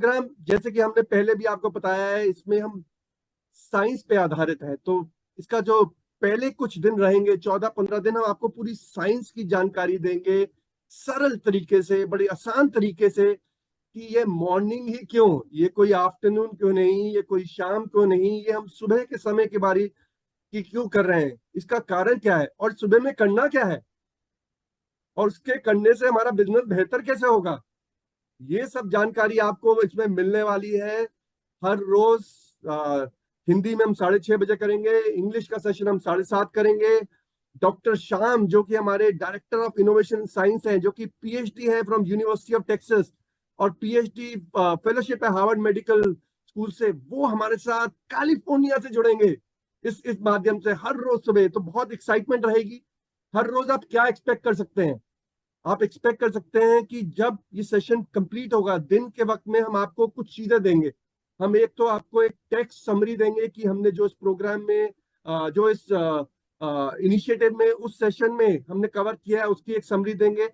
Programme जैसे कि हमने पहले भी आपको बताया है, इसमें हम साइंस पे आधारित है। तो इसका जो पहले कुछ दिन रहेंगे, 14-15 दिन, हम आपको पूरी साइंस की जानकारी देंगे सरल तरीके से, बड़े आसान तरीके से, कि ये मॉर्निंग ही क्यों, ये कोई आफ्टरनून क्यों नहीं, ये कोई शाम क्यों नहीं, ये हम सुबह के समय के बारे की क्यों कर रहे हैं, इसका कारण क्या है, और सुबह में करना क्या है, और उसके करने से हमारा बिजनेस बेहतर कैसे होगा। ये सब जानकारी आपको इसमें मिलने वाली है। हर रोज हिंदी में हम 6:30 बजे करेंगे, इंग्लिश का सेशन हम 7:30 करेंगे। डॉक्टर श्याम, जो कि हमारे डायरेक्टर ऑफ इनोवेशन साइंस हैं, जो कि पीएचडी है फ्रॉम यूनिवर्सिटी ऑफ टेक्सास और पीएचडी फेलोशिप है हार्वर्ड मेडिकल स्कूल से, वो हमारे साथ कैलिफोर्निया से जुड़ेंगे इस माध्यम से हर रोज सुबह। तो बहुत एक्साइटमेंट रहेगी। हर रोज आप क्या एक्सपेक्ट कर सकते हैं? आप एक्सपेक्ट कर सकते हैं कि जब ये सेशन कंप्लीट होगा, दिन के वक्त में हम आपको कुछ चीजें देंगे। हम एक तो आपको एक टेक्स्ट समरी देंगे कि हमने जो इस प्रोग्राम में जो इस इनिशिएटिव में, उस सेशन में हमने कवर किया है, उसकी एक समरी देंगे।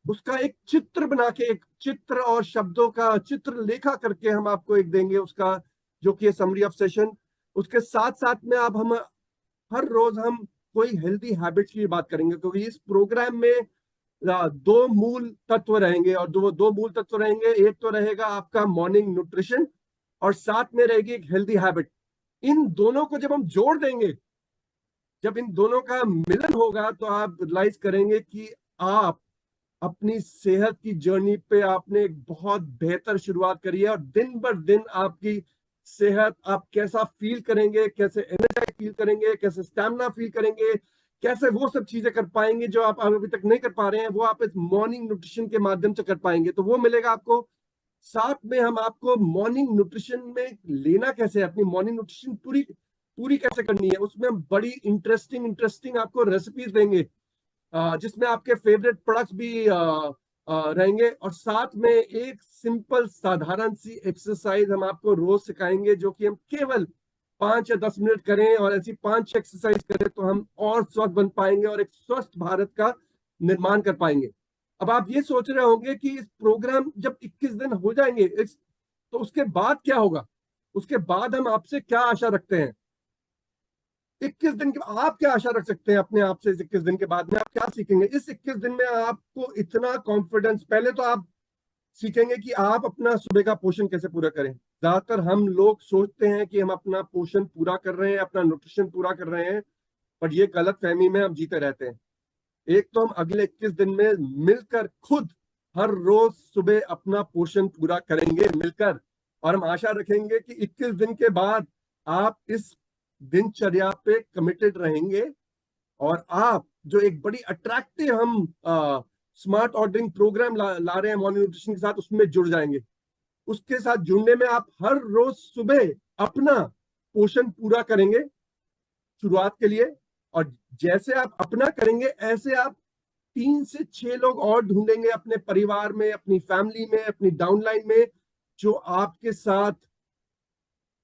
उसका एक चित्र बना के, एक चित्र और शब्दों का चित्र लेखा करके हम आपको एक देंगे, उसका जो कि समरी ऑफ सेशन। उसके साथ साथ में अब हम हर रोज हम कोई हेल्दी हैबिट्स की बात करेंगे, क्योंकि इस प्रोग्राम में दो मूल तत्व रहेंगे, और दो मूल तत्व रहेंगे। एक तो रहेगा आपका मॉर्निंग न्यूट्रिशन, और साथ में रहेगी एक हेल्दी हैबिट। इन दोनों को जब हम जोड़ देंगे, जब इन दोनों का मिलन होगा, तो आप रियलाइज करेंगे कि आप अपनी सेहत की जर्नी पे आपने एक बहुत बेहतर शुरुआत करी है, और दिन बर दिन आपकी सेहत, आप कैसा फील करेंगे, कैसे एनर्जाइज फील करेंगे, कैसे स्टैमिना फील करेंगे, कैसे वो सब चीजें कर पाएंगे जो आप अभी तक नहीं कर पा रहे हैं, वो आप इस मॉर्निंग न्यूट्रिशन के माध्यम से कर पाएंगे। तो वो मिलेगा आपको। साथ में हम आपको मॉर्निंग न्यूट्रिशन में लेना कैसे है, अपनी मॉर्निंग न्यूट्रिशन पूरी पूरी कैसे करनी है, उसमें हम बड़ी इंटरेस्टिंग इंटरेस्टिंग आपको रेसिपीज देंगे, जिसमें आपके फेवरेट प्रोडक्ट्स भी रहेंगे। और साथ में एक सिंपल साधारण सी एक्सरसाइज हम आपको रोज सिखाएंगे, जो कि हम केवल 5 या 10 मिनट करें, और ऐसी 5 एक्सरसाइज करें तो हम और स्वस्थ बन पाएंगे और एक स्वस्थ भारत का निर्माण कर पाएंगे। अब आप ये सोच रहे होंगे कि इस प्रोग्राम जब 21 दिन हो जाएंगे तो उसके बाद क्या होगा, उसके बाद हम आपसे क्या आशा रखते हैं? 21 दिन के आप क्या आशा रख सकते हैं अपने आप से? इस 21 दिन के बाद में आप क्या सीखेंगे? इस 21 दिन में आपको इतना कॉन्फिडेंस, पहले तो आप सीखेंगे कि आप अपना सुबह का पोषण कैसे पूरा करें। ज्यादातर हम लोग सोचते हैं कि हम अपना पोषण पूरा कर रहे हैं, अपना न्यूट्रिशन पूरा कर रहे हैं, पर ये गलत फहमी में हम जीते रहते हैं। एक तो हम अगले 21 दिन में मिलकर खुद हर रोज सुबह अपना पोषण पूरा करेंगे मिलकर, और हम आशा रखेंगे कि 21 दिन के बाद आप इस दिनचर्या पे कमिटेड रहेंगे, और आप जो एक बड़ी अट्रैक्टिव हम स्मार्ट ऑर्डरिंग प्रोग्राम ला रहे हैं मॉर्निंग न्यूट्रिशन के साथ, उसमें जुड़ जाएंगे। उसके साथ जुड़ने में आप हर रोज सुबह अपना पोषण पूरा करेंगे शुरुआत के लिए, और जैसे आप अपना करेंगे, ऐसे आप 3 से 6 लोग और ढूंढेंगे अपने परिवार में, अपनी फैमिली में, अपनी डाउनलाइन में, जो आपके साथ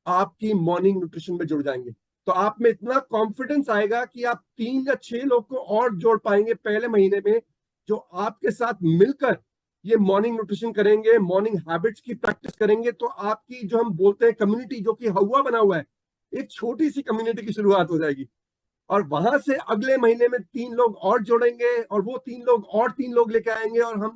आपकी मॉर्निंग न्यूट्रिशन में जुड़ जाएंगे। तो आप में इतना कॉन्फिडेंस आएगा कि आप 3 या 6 लोग को और जोड़ पाएंगे पहले महीने में, जो आपके साथ मिलकर ये मॉर्निंग न्यूट्रिशन करेंगे, मॉर्निंग हैबिट्स की प्रैक्टिस करेंगे। तो आपकी जो हम बोलते हैं कम्युनिटी, जो कि हवा बना हुआ है, एक छोटी सी कम्युनिटी की शुरुआत हो जाएगी। और वहां से अगले महीने में 3 लोग और जोड़ेंगे, और वो 3 लोग और 3 लोग लेके आएंगे, और हम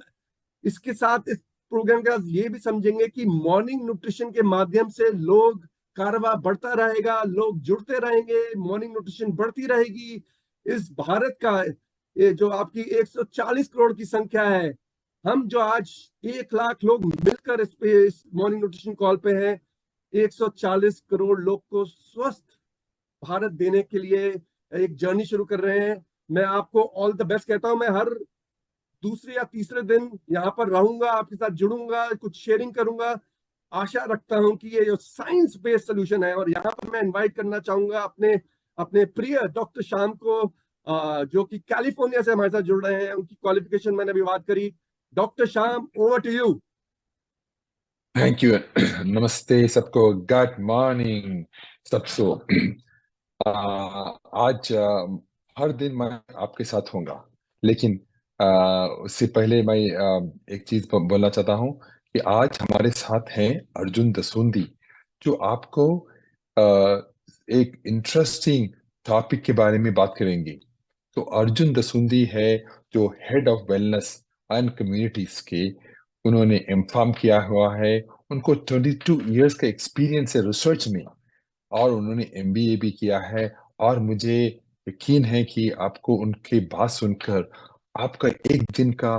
इसके साथ इस प्रोग्राम का ये भी समझेंगे कि मॉर्निंग न्यूट्रिशन के माध्यम से लोग कारवा बढ़ता रहेगा, लोग जुड़ते रहेंगे, मॉर्निंग न्यूट्रिशन बढ़ती रहेगी। इस भारत का ये जो आपकी 140 करोड़ की संख्या है, हम जो आज 1 लाख लोग मिलकर इस मॉर्निंग न्यूट्रिशन कॉल पे हैं, 140 करोड़ लोग को स्वस्थ भारत देने के लिए एक जर्नी शुरू कर रहे हैं। मैं आपको ऑल द बेस्ट कहता हूं। मैं हर दूसरे या तीसरे दिन यहाँ पर रहूंगा, आपके साथ जुड़ूंगा, कुछ शेयरिंग करूंगा। आशा रखता हूं कि ये जो साइंस बेस्ड सोल्यूशन है, और यहाँ पर मैं इनवाइट करना चाहूंगा अपने अपने प्रिय डॉक्टर श्याम को, जो कि कैलिफोर्निया से हमारे साथ जुड़ रहे हैं। उनकी क्वालिफिकेशन मैंने अभी बात करी। Doctor Shyam, over to you. Thank you. नमस्ते सबको, गुड मॉर्निंग सबको। आज हर दिन मैं आपके साथ होऊंगा, लेकिन उससे पहले मैं एक चीज बोलना चाहता हूँ कि आज हमारे साथ हैं अर्जुन दसोंदी, जो आपको अ, एक इंटरेस्टिंग टॉपिक के बारे में बात करेंगे। तो अर्जुन दसोंदी है जो head of wellness and communities के, उन्होंने एमफार्म किया हुआ है। उनको 22 इयर्स का एक्सपीरियंस है रिसर्च में, और उन्होंने एमबीए भी किया है। और मुझे यकीन है कि आपको उनकी बात सुनकर आपका एक दिन का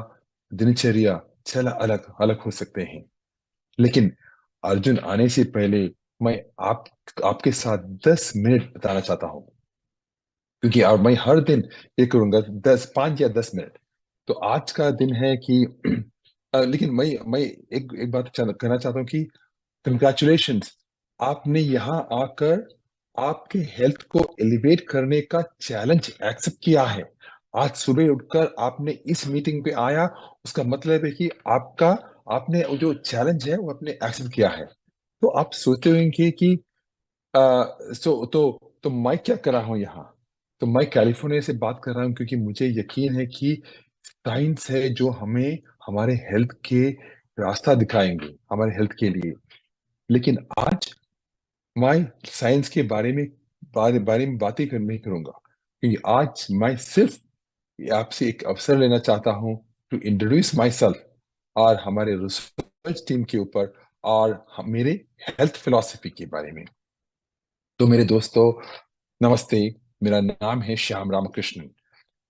दिनचर्या चला अलग अलग हो सकते हैं। लेकिन अर्जुन आने से पहले मैं आप आपके साथ 10 मिनट बताना चाहता हूँ, क्योंकि और मैं हर दिन ये करूंगा 5 या 10 मिनट। तो आज का दिन है कि लेकिन मैं एक बात कहना चाहता हूँ कि कंग्रेचुलेशंस, आपने यहाँ आकर आपके हेल्थ को एलिवेट करने का चैलेंज एक्सेप्ट किया है। आज सुबह उठकर आपने इस मीटिंग पे आया, उसका मतलब है कि आपका आपने वो जो चैलेंज है वो आपने एक्सेप्ट किया है। तो आप सोचते होंगे कि तो मैं क्या कर रहा हूँ यहाँ। तो मैं कैलिफोर्निया से बात कर रहा हूँ, क्योंकि मुझे यकीन है कि साइंस है जो हमें हमारे हेल्थ के रास्ता दिखाएंगे, हमारे हेल्थ के लिए। लेकिन आज मैं साइंस के बारे में बातें नहीं करूंगा, क्योंकि आज मैं सिर्फ आपसे एक अवसर लेना चाहता हूं टू इंट्रोड्यूस माई सेल्फ और हमारे रिसर्च टीम के ऊपर, और मेरे हेल्थ फिलॉसफी के बारे में। तो मेरे दोस्तों, नमस्ते। मेरा नाम है श्याम रामकृष्णन,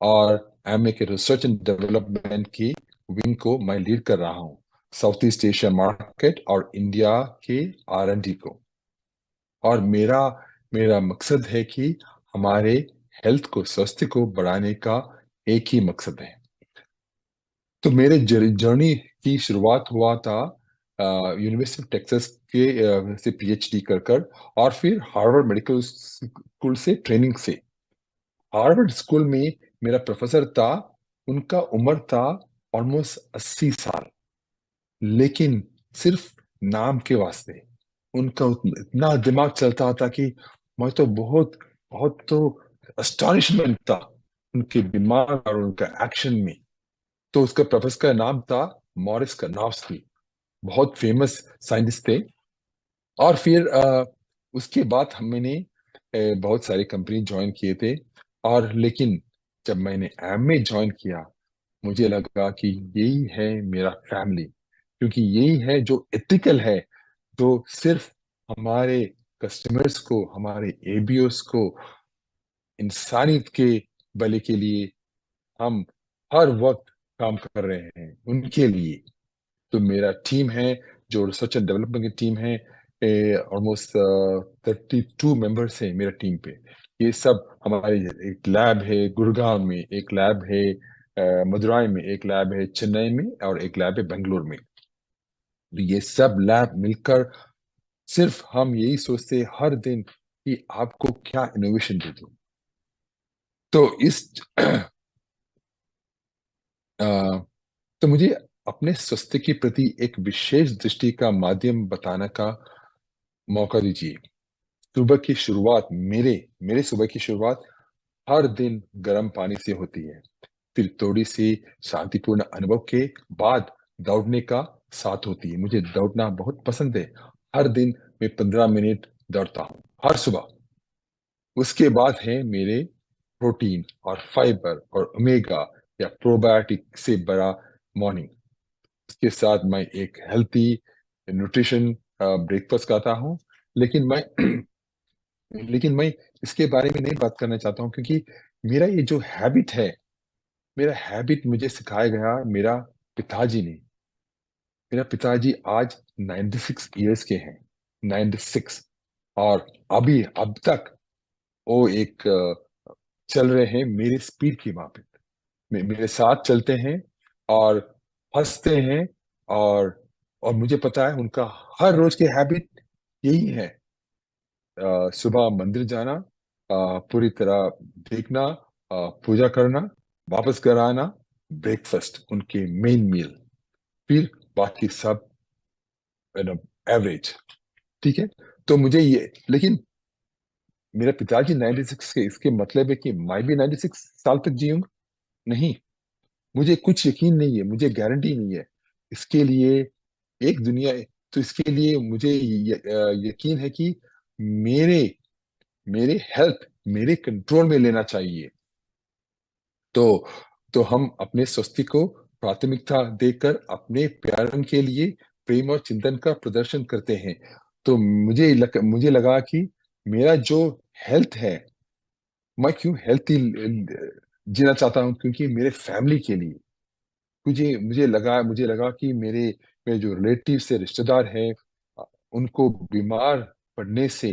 और आई एम एक रिसर्च एंड डेवलपमेंट की विंग को मैं लीड कर रहा हूँ, साउथ ईस्ट एशिया मार्केट और इंडिया के R&D को। और मेरा मेरा मकसद है कि हमारे हेल्थ को, स्वास्थ्य को बढ़ाने का एक ही मकसद है। तो मेरे जर्नी की शुरुआत हुआ था यूनिवर्सिटी ऑफ टेक्सास के से PhD कर और फिर हार्वर्ड मेडिकल स्कूल से ट्रेनिंग से। हार्वर्ड स्कूल में मेरा प्रोफेसर था, उनका उम्र था ऑलमोस्ट 80 साल। लेकिन सिर्फ नाम के वास्ते उनका इतना दिमाग चलता था कि मैं तो बहुत बहुत तो अस्टॉनिशमेंट था उनके दिमाग और उनका एक्शन में। तो उसका प्रोफेसर का नाम था मॉरिस कर्नौस्की, बहुत फेमस साइंटिस्ट थे। और फिर उसके बाद मैंने बहुत सारी कंपनी ज्वाइन किए थे। और लेकिन जब मैंने एमए ज्वाइन किया, मुझे लगा कि यही है मेरा फैमिली, क्योंकि यही है जो एथिकल है, जो सिर्फ हमारे कस्टमर्स को, हमारे एबीओस को, इंसानियत के भले के लिए हम हर वक्त काम कर रहे हैं उनके लिए। तो मेरा टीम है जो रिसर्च एंड डेवलपमेंट की टीम है, ऑलमोस्ट 32 मेंबर्स हैं मेरा टीम पे। ये सब हमारे, एक लैब है गुड़गांव में, एक लैब है मदुरई में, एक लैब है चेन्नई में, और एक लैब है बेंगलोर में। तो ये सब लैब मिलकर सिर्फ हम यही सोचते हैं हर दिन कि आपको क्या इनोवेशन दे दूं। तो अ, तो मुझे अपने स्वास्थ्य के प्रति एक विशेष दृष्टि का माध्यम बताने का मौका दीजिए। सुबह की शुरुआत, मेरे मेरे सुबह की शुरुआत हर दिन गर्म पानी से होती है। फिर थोड़ी सी शांतिपूर्ण अनुभव के बाद दौड़ने का साथ होती है। मुझे दौड़ना बहुत पसंद है। हर दिन मैं 15 मिनट दौड़ता हूँ हर सुबह। उसके बाद है मेरे प्रोटीन और फाइबर और ओमेगा या प्रोबायोटिक से बड़ा मॉर्निंग। इसके साथ मैं एक हेल्थी न्यूट्रिशन ब्रेकफास्ट खाता हूँ। लेकिन मैं लेकिन मैं इसके बारे में नहीं बात करना चाहता हूँ, क्योंकि मेरा ये जो हैबिट है, मेरा हैबिट मुझे सिखाया गया मेरा पिताजी ने। मेरा पिताजी आज 96 ईयर्स के हैं, 96। और अभी अब तक वो एक चल रहे हैं मेरे स्पीड की माफिक, मेरे साथ चलते हैं और हंसते हैं। और और मुझे पता है उनका हर रोज की हैबिट यही है, सुबह मंदिर जाना, पूरी तरह देखना, पूजा करना, वापस घर आना, ब्रेकफास्ट उनके मेन मील, फिर बाकी सब एवरेज। ठीक है। तो मुझे ये, लेकिन मेरे पिताजी 96 के, इसके मतलब है कि मैं भी 96 साल तक जीऊंगा? नहीं, मुझे कुछ यकीन नहीं है, मुझे गारंटी नहीं है। इसके लिए एक दुनिया है। तो इसके लिए मुझे यकीन है कि मेरे मेरे हेल्थ मेरे कंट्रोल में लेना चाहिए। तो तो हम अपने स्वास्थ्य को प्राथमिकता देकर अपने प्यारों के लिए प्रेम और चिंतन का प्रदर्शन करते हैं। तो मुझे लगा कि मेरा जो हेल्थ है, मैं क्यों हेल्थी जीना चाहता हूँ, क्योंकि मेरे फैमिली के लिए। मुझे लगा कि मेरे मेरे जो रिलेटिव से रिश्तेदार हैं, उनको बीमार पड़ने से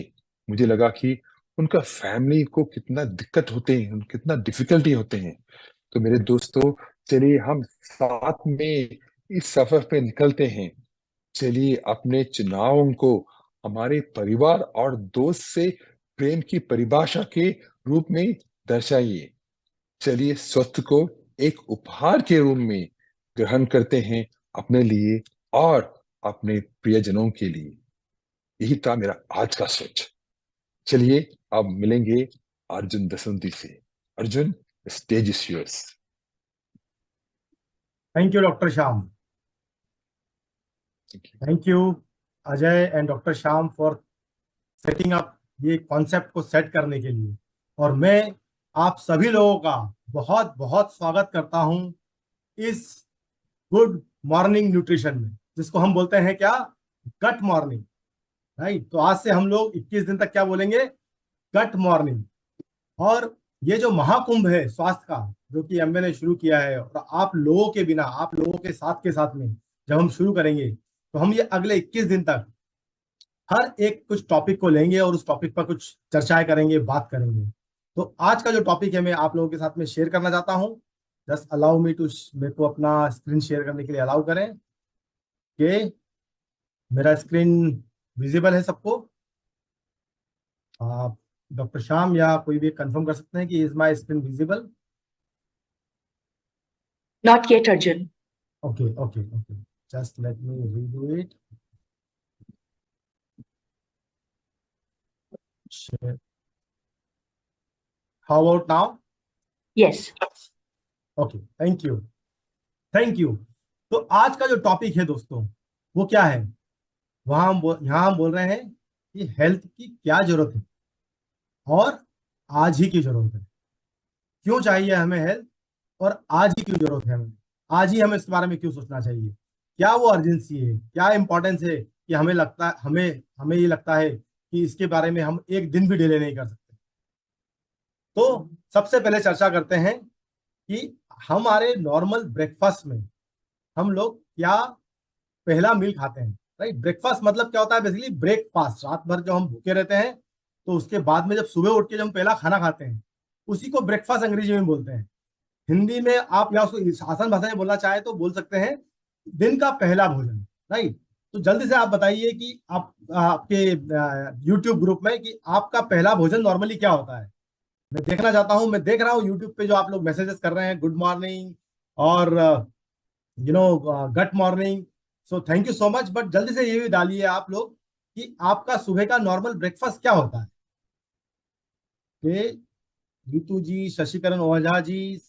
मुझे लगा कि उनका फैमिली को कितना दिक्कत होते हैं, कितना डिफिकल्टी होते हैं। तो मेरे दोस्तों, चलिए हम साथ में इस सफर पे निकलते हैं। चलिए अपने चुनावों को हमारे परिवार और दोस्त से प्रेम की परिभाषा के रूप में दर्शाइए। चलिए स्वस्थ को एक उपहार के रूप में ग्रहण करते हैं, अपने लिए और अपने प्रियजनों के लिए। यही था मेरा आज का सोच। चलिए अब मिलेंगे अर्जुन दसंती से। Arjun, stage is yours. Thank you doctor Shyam. Thank you Ajay and doctor Shyam for setting up ये कॉन्सेप्ट को सेट करने के लिए। और मैं आप सभी लोगों का बहुत बहुत स्वागत करता हूं इस गुड मॉर्निंग न्यूट्रिशन में, जिसको हम बोलते हैं क्या, गट मॉर्निंग। राइट। तो आज से हम लोग 21 दिन तक क्या बोलेंगे, गट मॉर्निंग। और ये जो महाकुंभ है स्वास्थ्य का, जो कि एमवे ने शुरू किया है, और आप लोगों के बिना, आप लोगों के साथ में जब हम शुरू करेंगे, तो हम ये अगले 21 दिन तक हर एक कुछ टॉपिक को लेंगे और उस टॉपिक पर कुछ चर्चाएं करेंगे, बात करेंगे। तो आज का जो टॉपिक है मैं आप लोगों के साथ में शेयर करना चाहता हूं। जस्ट अलाउ मी टू, मेरे को अपना स्क्रीन शेयर करने के लिए अलाउ करें कि मेरा स्क्रीन विजिबल है सबको। आप डॉक्टर श्याम या कोई भी कंफर्म कर सकते हैं कि is my screen visible? Not yet, Arjun. Okay, okay, okay. Just let me redo it. Share. How about now? Yes. Okay, thank you. Thank you. तो आज का जो टॉपिक है दोस्तों, वो क्या है, यहाँ हम बोल रहे हैं कि हेल्थ की क्या जरूरत है और आज ही की जरूरत है। क्यों चाहिए हमें हेल्थ और आज ही क्यों जरूरत है हमें, आज ही हमें इसके बारे में क्यों सोचना चाहिए, क्या वो अर्जेंसी है, क्या इंपॉर्टेंस है कि हमें लगता है, हमें ये लगता है कि इसके बारे में हम एक दिन भी डिले नहीं कर सकते। तो सबसे पहले चर्चा करते हैं कि हमारे नॉर्मल ब्रेकफास्ट में हम लोग क्या पहला मील खाते हैं। राइट। ब्रेकफास्ट मतलब क्या होता है, बेसिकली ब्रेकफास्ट। रात भर जो हम भूखे रहते हैं, तो उसके बाद में जब सुबह उठ के जब हम पहला खाना खाते हैं, उसी को ब्रेकफास्ट अंग्रेजी में बोलते हैं। हिंदी में आप या उसको आसान भाषा में बोलना चाहे तो बोल सकते हैं दिन का पहला भोजन। राइट। तो जल्दी से आप बताइए कि आप आपके यूट्यूब ग्रुप में कि आपका पहला भोजन नॉर्मली क्या होता है। मैं देखना चाहता हूं, मैं देख रहा हूँ यूट्यूब पे जो आप लोग मैसेजेस कर रहे हैं, गुड मॉर्निंग और gut morning. So thank you so much. But जल्दी से ये भी डालिए आप लोग कि आपका सुबह का नॉर्मल ब्रेकफास्ट क्या होता है। रितु जी, शशिकरण ओझा जी,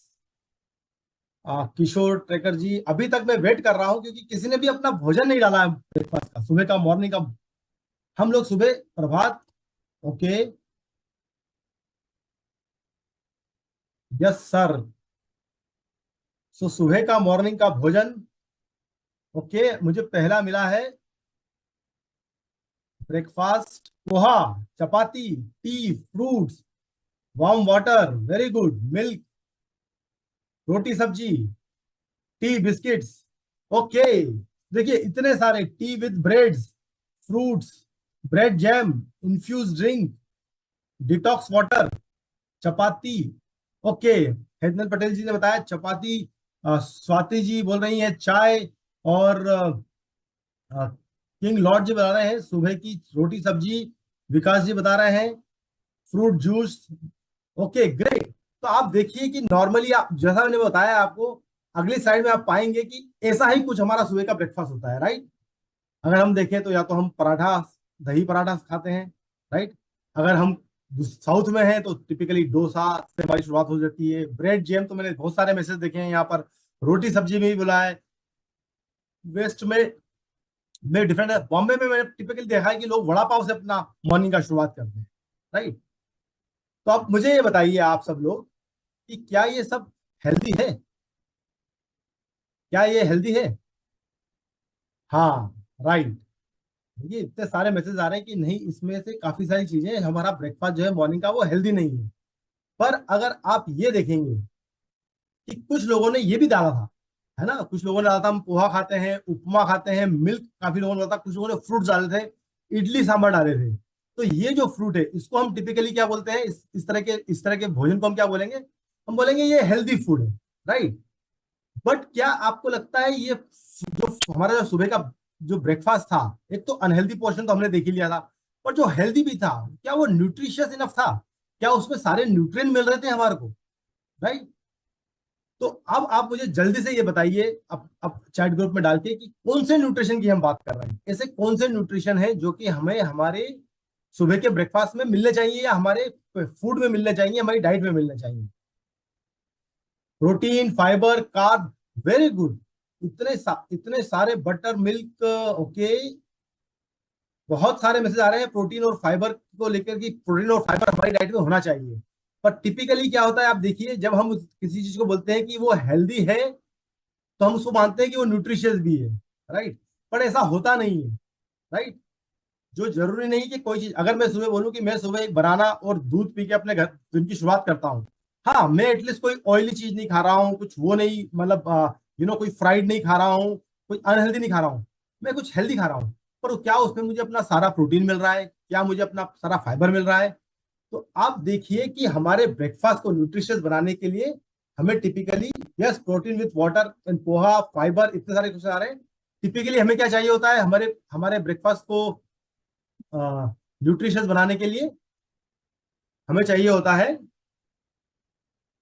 किशोर ट्रेकर जी, अभी तक मैं वेट कर रहा हूं क्योंकि किसी ने भी अपना भोजन नहीं डाला है ब्रेकफास्ट का, सुबह का, मॉर्निंग का। हम लोग सुबह प्रभात। Okay, yes sir. सो सुबह का मॉर्निंग का भोजन, ओके, मुझे पहला मिला है breakfast, poha, chapati, tea, fruits, warm water, very good, milk, रोटी सब्जी, टी, बिस्किट्स। ओके, देखिए इतने सारे, tea with breads, fruits, bread jam, infuse drink, detox water, chapati. Okay, Hetal Patel ji ने बताया चपाती। स्वाति जी बोल रही है चाय। और किंग लॉर्ड जी बता रहे हैं सुबह की रोटी सब्जी। विकास जी बता रहे हैं फ्रूट जूस। Okay, great. तो आप देखिए कि नॉर्मली आप, जैसा मैंने बताया आपको, अगली साइड में आप पाएंगे कि ऐसा ही कुछ हमारा सुबह का ब्रेकफास्ट होता है। राइट। अगर हम देखें तो या तो हम पराठा, दही पराठा खाते हैं। राइट। अगर हम साउथ में हैं तो टिपिकली डोसा से हमारी शुरुआत हो जाती है। ब्रेड जैम तो मैंने बहुत सारे मैसेज देखे हैं यहाँ पर। रोटी सब्जी में भी बोला है। वेस्ट में में डिफरेंट है। बॉम्बे में मैंने टिपिकली देखा है कि लोग वड़ा पाव से अपना मॉर्निंग का शुरुआत करते हैं, राइट। तो अब मुझे ये बताइए आप सब लोग कि क्या ये सब हेल्दी है? क्या ये हेल्दी है? हाँ, राइट। ये इतने सारे मैसेज आ रहे हैं कि नहीं, इसमें से काफी सारी चीजें, हमारा ब्रेकफास्ट जो है मॉर्निंग का वो हेल्दी नहीं है। पर अगर आप ये देखेंगे कि कुछ लोगों ने ये भी डाला था, है ना, कुछ लोगों ने डाला था हम पोहा खाते हैं, उपमा खाते हैं, मिल्क काफी लोगों ने डाला था, कुछ लोगों ने फ्रूट डाले थे, इडली सांभर डाले थे। तो ये जो फ्रूट है इसको हम टिपिकली क्या बोलते हैं, इस तरह के भोजन को हम क्या बोलेंगे? हम बोलेंगे ये हेल्दी फूड है, राइट। बट क्या आपको लगता है ये जो हमारा जो सुबह का जो ब्रेकफास्ट था, एक तो अनहेल्दी पोर्शन तो हमने देख ही लिया था, पर जो हेल्दी भी था, क्या वो न्यूट्रिशियस इनफ था? क्या उसमें सारे न्यूट्रिएंट मिल रहे थे हमारे को, राइट? तो अब आप मुझे जल्दी से ये बताइए, अब चैट ग्रुप में डाल के, कि कौन से न्यूट्रिशन की हम बात कर रहे हैं, ऐसे कौन से न्यूट्रिशन है जो कि हमें हमारे सुबह के ब्रेकफास्ट में मिलने चाहिए, या हमारे फूड में मिलने चाहिए, हमारी डाइट में मिलने चाहिए? Protein, fibre, carb, very good. इतने सारे बटर मिल्क, ओके, बहुत सारे मैसेज आ रहे हैं प्रोटीन और फाइबर को लेकर, कि प्रोटीन और फाइबर हमारी डाइट में होना चाहिए। पर टिपिकली क्या होता है, आप देखिए, जब हम किसी चीज को बोलते हैं कि वो हेल्दी है, तो हम उसको मानते हैं कि वो न्यूट्रिशियस भी है, राइट। पर ऐसा होता नहीं है, राइट। जो जरूरी नहीं कि कोई चीज, अगर मैं सुबह बोलूं कि मैं सुबह एक बनाना और दूध पी के अपने घर दिन की शुरुआत करता हूँ, हाँ, मैं एटलीस्ट कोई ऑयली चीज नहीं खा रहा हूँ, कुछ वो नहीं, मतलब कोई फ्राइड नहीं खा रहा हूँ, कोई अनहेल्दी नहीं खा रहा हूँ, मैं कुछ हेल्दी खा रहा हूँ। पर क्या उसमें मुझे अपना सारा प्रोटीन मिल रहा है? क्या मुझे अपना सारा फाइबर मिल रहा है? तो आप देखिए कि हमारे ब्रेकफास्ट को न्यूट्रिशियस बनाने के लिए हमें typically, yes, protein with water and poha, fibre, इतने सारे कुछ आ रहे हैं। टिपिकली हमें क्या चाहिए होता है हमारे हमारे ब्रेकफास्ट को न्यूट्रिशियस बनाने के लिए? हमें चाहिए होता है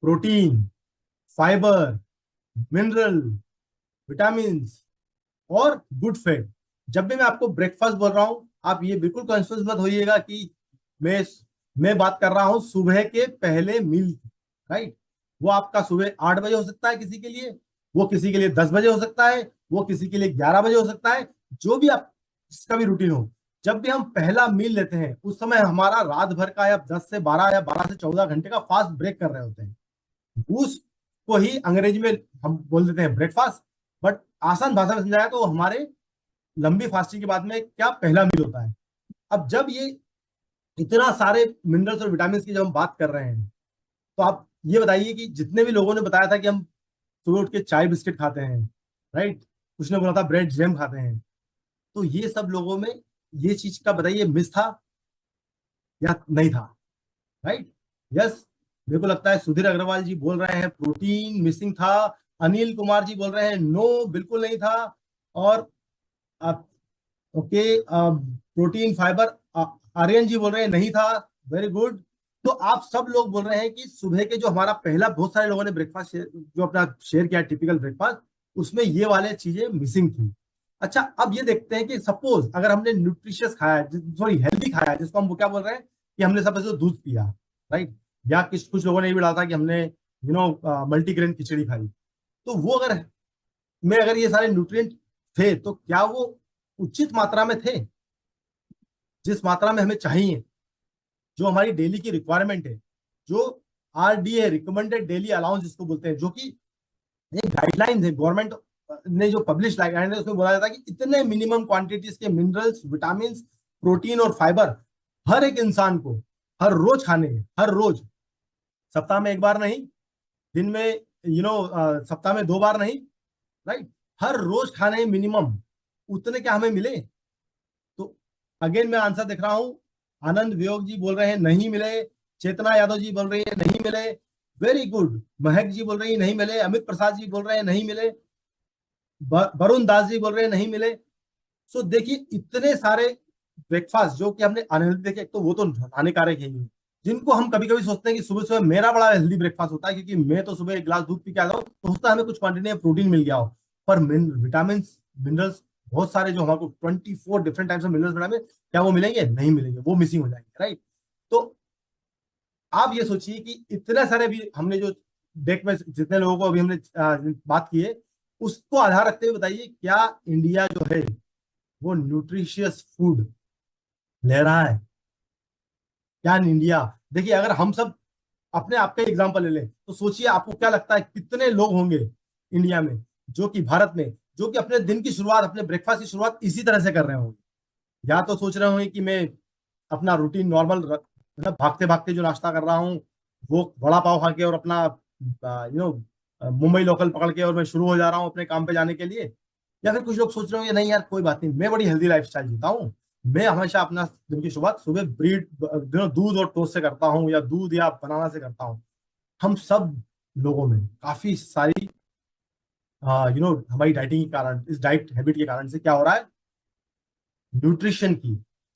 प्रोटीन, फाइबर, मिनरल, विटामिन और गुड फैट। जब भी मैं आपको ब्रेकफास्ट बोल रहा हूं, आप ये बिल्कुल कंफ्यूज मत होइएगा कि मैं मैं बात कर रहा हूं सुबह के पहले मील की, राइट। वो आपका सुबह 8 बजे हो सकता है किसी के लिए, वो किसी के लिए 10 बजे हो सकता है, वो किसी के लिए 11 बजे हो सकता है, जो भी आप जिसका भी रूटीन हो। जब भी हम पहला मील लेते हैं, उस समय हमारा रात भर का या 10 से 12 या 12 से 14 घंटे का फास्ट ब्रेक कर रहे होते हैं। उसको ही अंग्रेजी में हम बोल देते हैं ब्रेकफास्ट। बट आसान भाषा में समझाया तो हमारे लंबी फास्टिंग के बाद में क्या पहला मील होता है। अब जब ये इतना सारे मिनरल्स और विटामिन की जब हम बात कर रहे हैं, तो आप ये बताइए कि जितने भी लोगों ने बताया था कि हम सुबह उठ के चाय बिस्किट खाते हैं, राइट, कुछ ने बोला था ब्रेड जैम खाते हैं, तो ये सब लोगों में ये चीज का बताइए मिस था या नहीं था, राइट? यस, मेरे को लगता है सुधीर अग्रवाल जी बोल रहे हैं प्रोटीन मिसिंग था। अनिल कुमार जी बोल रहे हैं नो, बिल्कुल नहीं था। और आप, ओके, प्रोटीन फाइबर, आर्यन जी बोल रहे हैं नहीं था। Very good. तो आप सब लोग बोल रहे हैं कि सुबह के जो हमारा पहला, बहुत सारे लोगों ने ब्रेकफास्ट जो अपना शेयर किया टिपिकल ब्रेकफास्ट, उसमें ये वाले चीजें मिसिंग थी। अच्छा, अब ये देखते हैं कि सपोज अगर हमने न्यूट्रिशियस खाया, सॉरी हेल्दी खाया, जिसको हम वो क्या बोल रहे हैं कि हमने सपोज दूध पिया, राइट, या कुछ लोगों ने ये भी डाला था कि हमने मल्टीग्रेन खिचड़ी खाई। तो वो अगर में अगर ये सारे न्यूट्रिएंट थे, तो क्या वो उचित मात्रा में थे, जिस मात्रा में हमें चाहिए, जो हमारी डेली की रिक्वायरमेंट है, जो RDA, रिकमेंडेड डेली अलाउंस जिसको बोलते हैं, जो कि एक गाइडलाइन है गवर्नमेंट ने जो पब्लिश गाइडलाइन है, उसमें बोला जाता है कि इतने मिनिमम क्वांटिटीज के मिनरल्स, विटामिन, प्रोटीन और फाइबर हर एक इंसान को हर रोज खाने हैं, हर रोज, सप्ताह में एक बार नहीं, दिन में सप्ताह में 2 बार नहीं, राइट, हर रोज खाने हैं मिनिमम। उतने क्या हमें मिले? तो अगेन मैं आंसर देख रहा हूं, आनंद वियोग जी बोल रहे हैं नहीं मिले, चेतना यादव जी बोल रही है नहीं मिले, वेरी गुड, महक जी बोल रही है नहीं मिले, अमित प्रसाद जी बोल रहे हैं नहीं मिले, वरुण दास जी बोल रहे हैं नहीं मिले। सो देखिए, इतने सारे ब्रेकफास्ट जो कि हमने अनहेल्दी देखे, एक तो वो तो हानिकारक है ही, जिनको हम कभी कभी सोचते हैं कि सुबह सुबह मेरा बड़ा हेल्दी ब्रेकफास्ट होता है, क्योंकि मैं तो सुबह एक गिलास दूध पी के आता हूँ, तो उसका हमें कुछ क्वांटिटी में प्रोटीन मिल गया हो। पर विटामिन, मिनरल्स, बहुत सारे जो हमको 24 डिफरेंट टाइप्स ऑफ मिनरल्स बनाए, क्या वो मिलेंगे? नहीं मिलेंगे, वो मिसिंग हो जाएंगे, राइट। तो आप ये सोचिए कि इतने सारे भी हमने जो डेक में जितने लोगों को अभी हमने बात की है, उसको आधार रखते हुए बताइए क्या इंडिया जो है वो न्यूट्रिशियस फूड ले रहा है क्या इन इंडिया? देखिए, अगर हम सब अपने आप का एग्जांपल ले लें तो सोचिए, आपको क्या लगता है कितने लोग होंगे इंडिया में, जो कि भारत में, जो कि अपने दिन की शुरुआत, अपने ब्रेकफास्ट की शुरुआत इसी तरह से कर रहे होंगे? या तो सोच रहे होंगे कि मैं अपना रूटीन नॉर्मल, मतलब भागते भागते जो नाश्ता कर रहा हूँ वो वड़ा पाव खा के और अपना मुंबई लोकल पकड़ के और मैं शुरू हो जा रहा हूँ अपने काम पे जाने के लिए। या फिर कुछ लोग सोच रहे होंगे नहीं यार कोई बात नहीं, मैं बड़ी हेल्दी लाइफ स्टाइल जीता हूँ, मैं हमेशा अपना दिन की शुरुआत सुबह दूध और टोस्ट से करता हूँ या दूध या बनाना से करता हूँ। हम सब लोगों में काफी सारी हमारी डाइटिंग के कारण, इस डाइट हैबिट के कारण से क्या हो रहा है, न्यूट्रिशन की,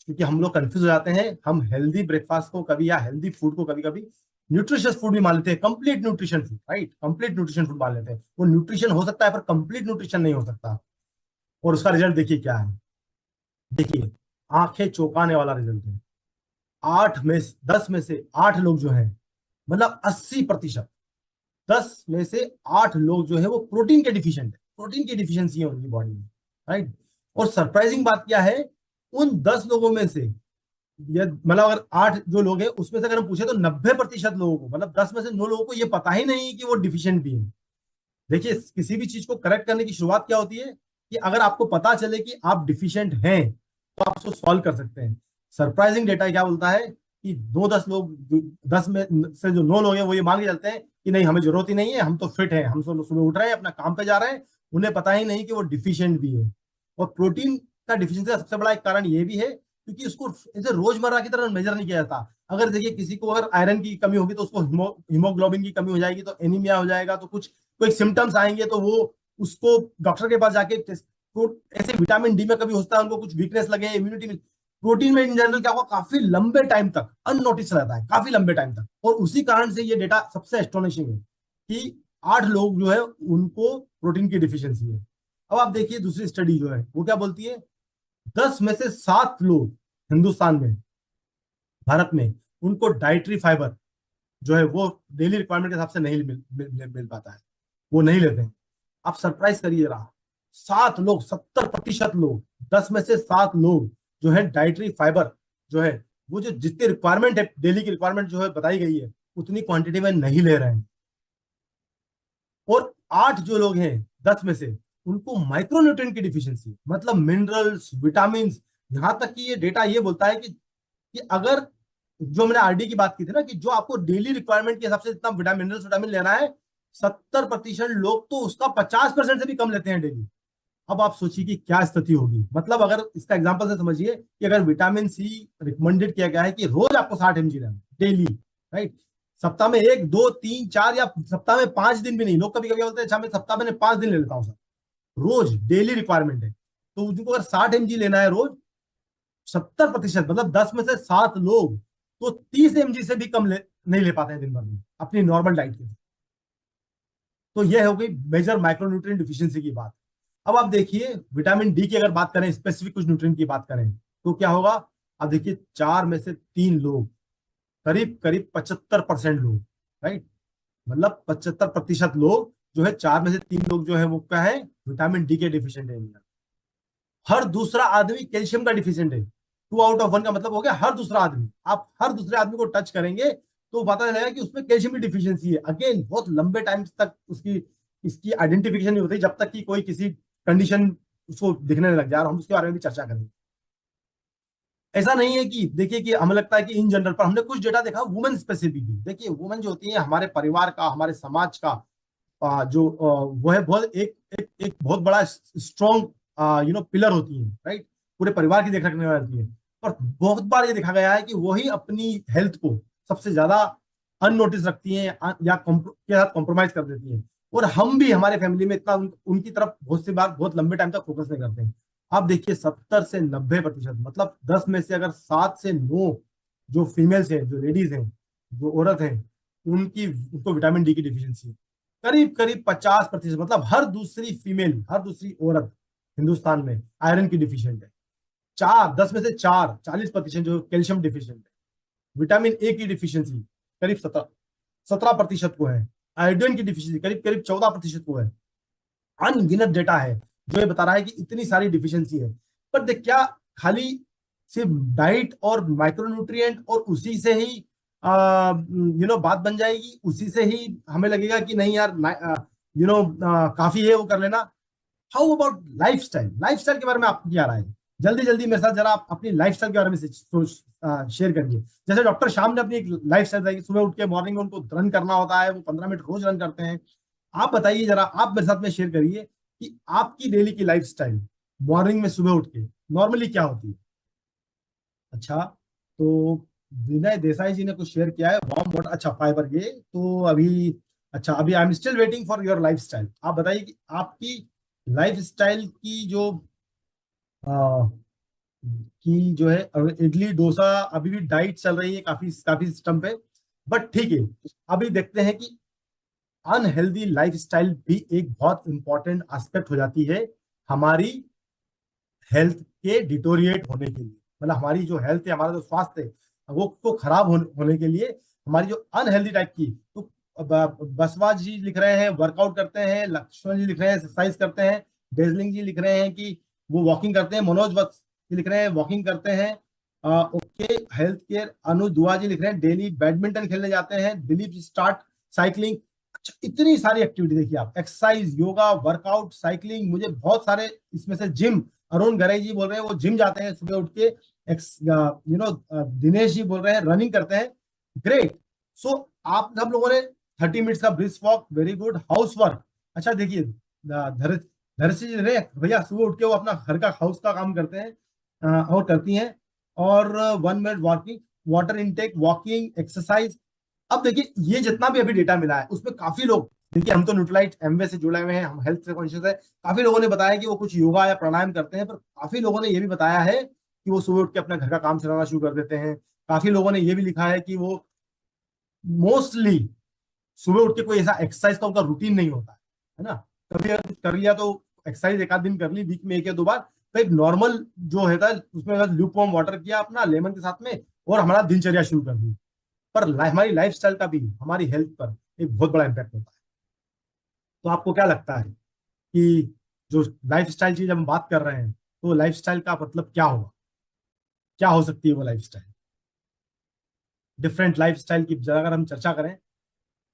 क्योंकि हम लोग कंफ्यूज हो जाते हैं। हम हेल्दी ब्रेकफास्ट को कभी, या हेल्दी फूड को कभी कभी न्यूट्रिशियस फूड भी मान लेते हैं, complete nutrition food, right, complete nutrition food मान लेते हैं। वो न्यूट्रिशन हो सकता है पर कंप्लीट न्यूट्रिशन नहीं हो सकता। और उसका रिजल्ट देखिए क्या है, देखिए, आंखें चौंकाने वाला रिजल्ट है। 10 में से 8 लोग जो है, मतलब 80%, 10 में से 8 लोग जो है वो प्रोटीन के डिफिशिएंट है, प्रोटीन की डिफिशियंसी है उनकी बॉडी में, राइट। और सरप्राइजिंग बात क्या है, उन 10 लोगों में से, ये मतलब अगर 8 जो लोग हैं उसमें से अगर हम पूछे तो 90% लोगों को, मतलब 10 में से 9 लोगों को ये पता ही नहीं कि वो डिफिशिएंट भी है। देखिए, किसी भी चीज को करेक्ट करने की शुरुआत क्या होती है कि अगर आपको पता चले कि आप डिफिशिएंट हैं तो आप उसको सॉल्व कर सकते हैं। सरप्राइजिंग डेटा क्या बोलता है कि 9-10 लोग, 10 में से जो 9 लोग हैं वो ये मान के चलते हैं कि नहीं हमें जरूरत ही नहीं है, हम तो फिट हैं, हम सुबह उठ रहे हैं, अपना काम पे जा रहे हैं। उन्हें पता ही नहीं कि वो डिफिशिएंट भी है। और प्रोटीन का डिफिशियंसी का सबसे बड़ा एक कारण ये भी है क्योंकि उसको इसे रोजमर्रा की तरह मेजर नहीं किया जाता। अगर देखिए किसी को अगर आयरन की कमी होगी तो उसको हीमोग्लोबिन की कमी हो जाएगी, तो एनीमिया हो जाएगा, तो कुछ कोई सिम्टम्स आएंगे तो वो उसको डॉक्टर के पास जाके टेस्ट। तो ऐसे विटामिन डी में कभी होता है, उनको कुछ वीकनेस लगे, इम्यूनिटी में। प्रोटीन में इन जनरल क्या होगा, काफी लंबे टाइम तक अननोटिस रहता है, काफी लंबे टाइम तक। और उसी कारण से ये डेटा सबसे एस्टोनिशिंग है कि 8 लोग जो है उनको प्रोटीन की डिफिशियंसी है। अब आप देखिए दूसरी स्टडी जो है वो क्या बोलती है, 10 में से 7 लोग हिंदुस्तान में, भारत में, उनको डाइटरी फाइबर जो है वो डेली रिक्वायरमेंट के हिसाब से नहीं मिल पाता है, वो नहीं लेते हैं। आप सरप्राइज करिए रहा, 7 लोग, 70% लोग, 10 में से 7 लोग जो है डाइटरी फाइबर जो है वो जो जितनी रिक्वायरमेंट है, डेली की रिक्वायरमेंट जो है बताई गई है उतनी क्वांटिटी में नहीं ले रहे हैं। और 8 जो लोग हैं 10 में से, उनको माइक्रोन्यूट्रिएंट की डिफिशियंसी, मतलब मिनरल्स, विटामिन। यहां तक कि ये डेटा ये बोलता है कि अगर, जो मैंने आरडी की बात की थी ना, कि जो आपको डेली रिक्वायरमेंट के हिसाब से जितना मिनरल्स विटामिन लेना है, 70% लोग तो उसका 50% से भी कम लेते हैं डेली। अब आप सोचिए कि क्या स्थिति होगी। मतलब अगर इसका एग्जांपल से समझिए कि अगर विटामिन सी रिकमेंडेड किया गया है कि रोज आपको 60 mg लेना डेली, राइट, सप्ताह में 1, 2, 3, 4 या सप्ताह में 5 दिन भी नहीं, लोग कभी कभी बोलते हैं अच्छा मैं सप्ताह में 5 दिन ले लेता हूँ सर, रोज डेली रिक्वायरमेंट है। तो उनको अगर 60 mg लेना है रोज, 70%, मतलब 10 में से 7 लोग तो 30 mg से भी कम नहीं ले पाते हैं दिन भर में अपनी नॉर्मल डाइट के। तो यह हो गई मेजर माइक्रोन्यूट्रिएंट डिफिशियंसी की बात। अब आप देखिए विटामिन डी की अगर बात करें, स्पेसिफिक कुछ न्यूट्रिएंट की बात करें तो क्या होगा। आप देखिए 4 में से 3 लोग, करीब करीब 75% लोग, राइट, मतलब 75% लोग जो है, 4 में से 3 लोग जो है वो क्या है, विटामिन डी के डिफिशियंट है। हर दूसरा आदमी कैल्शियम का डिफिशियंट है। 2 आउट ऑफ 1 का मतलब हो गया हर दूसरा आदमी। आप हर दूसरे आदमी को टच करेंगे तो पता चलेगा कि उसमें कैल्शियम की डिफिशियंसी है। अगेन बहुत लंबे टाइम तक उसकी इसकी आइडेंटिफिकेशन नहीं होती जब तक कि कोई किसी कंडीशन उसको दिखने लग जाए, और हम उसके बारे में भी चर्चा करेंगे। ऐसा नहीं है कि देखिए कि हमें लगता है कि इन जनरल, पर हमने कुछ डेटा देखा वुमेन स्पेसिफिक भी। देखिए वुमेन जो होती है हमारे परिवार का, हमारे समाज का वो है बहुत एक बहुत बड़ा स्ट्रॉन्ग पिलर होती है, राइट, पूरे परिवार की देख रखने वाली होती है। पर बहुत बार ये देखा गया है कि वही अपनी हेल्थ को सबसे ज्यादा अननोटिस रखती हैं या के साथ कॉम्प्रोमाइज कर देती हैं। और हम भी हमारे फैमिली में इतना उनकी तरफ बहुत सी बार बहुत लंबे टाइम तक फोकस नहीं करते हैं। आप देखिए 70 से 90%, मतलब 10 में से अगर 7 से 9 जो फीमेल्स हैं, जो लेडीज हैं, जो औरत हैं, उनको विटामिन डी की डिफिशियंसी है। करीब करीब 50%, मतलब हर दूसरी फीमेल, हर दूसरी औरत हिंदुस्तान में आयरन की डिफिशियंट है। 10 में से 4, 40% जो कैल्शियम डिफिशियंट है। विटामिन ए की डिफिशियंसी करीब 17% को है। आयोडीन की डिफिशियंसी करीब करीब 14% को है। अनगिनत डेटा है जो ये बता रहा है कि इतनी सारी डिफिशियंसी है। पर देख क्या खाली सिर्फ डाइट और माइक्रोन्यूट्रिएंट और उसी से ही बात बन जाएगी, उसी से ही हमें लगेगा कि नहीं यार काफी है वो कर लेना? How about lifestyle? लाइफस्टाइल के बारे में आपकी क्या राय है? जल्दी जल्दी मेरे साथ जरा आप अपनी लाइफस्टाइल के बारे में शेयर करिए। जैसे डॉक्टर श्याम ने अपनी एक लाइफस्टाइल बताई, सुबह उठ के मॉर्निंग में उनको रन करना होता है, वो 15 मिनट रोज रन करते हैं। आप बताइए जरा, आप मेरे साथ में शेयर करिए कि आपकी डेली की लाइफस्टाइल मॉर्निंग में सुबह उठ के नॉर्मली क्या होती है। अच्छा, तो विनय देसाई जी ने कुछ शेयर किया है, वार्म वाटर, अच्छा फाइबर, ये तो अभी, अच्छा अभी I am still waiting for your lifestyle. आप बताइए कि आपकी लाइफस्टाइल की जो आ, कि जो है इडली डोसा अभी भी डाइट चल रही है काफी काफी सिस्टम पे, बट ठीक है। अभी देखते हैं कि अनहेल्दी लाइफस्टाइल भी एक बहुत इंपॉर्टेंट एस्पेक्ट हो जाती है हमारी हेल्थ के डिटोरिएट होने के लिए। मतलब हमारी जो हेल्थ है, हमारा जो स्वास्थ्य है, वो तो खराब होने के लिए हमारी जो अनहेल्दी टाइप की, तो बसवा जी लिख रहे हैं वर्कआउट करते हैं, लक्ष्मण जी लिख रहे हैं एक्सरसाइज करते हैं, डेजलिंग जी लिख रहे हैं कि वो वॉकिंग करते हैं, मनोज वत्स जी लिख रहे हैं वॉकिंग करते हैं, ओके हेल्थ केयर, अनु दुआ जी लिख रहे हैं डेली बैडमिंटन खेलने जाते हैं, दिलीप जी स्टार्ट साइकिलिंग। अच्छा, इतनी सारी एक्टिविटी देखिए आप, एक्सरसाइज, योगा, वर्कआउट, साइकिलिंग, मुझे बहुत सारे इसमें से जिम, अरुण गरे जी बोल रहे हैं वो जिम जाते हैं सुबह उठ के, दिनेश जी बोल रहे हैं रनिंग करते हैं, ग्रेट। सो आप सब लोगों ने 30 मिनट्स का brisk walk, very good. House work, अच्छा देखिए धरसी जी रे भैया सुबह उठ के वो अपना घर का हाउस का काम करते हैं और करती हैं, और 1 minute walking, water intake, walking, exercise. अब देखिए ये जितना भी अभी डेटा मिला है उसमें काफी लोग, देखिए हम तो न्यूट्रलाइट एमवे से जुड़े हुए हैं, हम हेल्थ से कॉन्शियस है, काफी लोगों ने बताया कि वो कुछ योगा या प्राणायाम करते हैं, पर काफी लोगों ने ये भी बताया है कि वो सुबह उठ के अपना घर का काम चलाना शुरू कर देते हैं। काफी लोगों ने ये भी लिखा है कि वो मोस्टली सुबह उठ के कोई ऐसा एक्सरसाइज का उनका रूटीन नहीं होता है ना, कभी अगर कुछ कर लिया तो एक्सरसाइज एक आध दिन कर ली वीक में 1 या 2 बार, तो एक नॉर्मल जो है उसमें बस ल्यूक वार्म वाटर किया अपना लेमन के साथ में और हमारा दिनचर्या शुरू कर दी। पर हमारी लाइफस्टाइल का भी हमारी हेल्थ पर एक बहुत बड़ा इम्पैक्ट होता है। तो आपको क्या लगता है कि जो लाइफस्टाइल की जब हम बात कर रहे हैं तो लाइफस्टाइल का मतलब क्या होगा, क्या हो सकती है वो लाइफस्टाइल? डिफरेंट लाइफस्टाइल की जगह अगर हम चर्चा करें,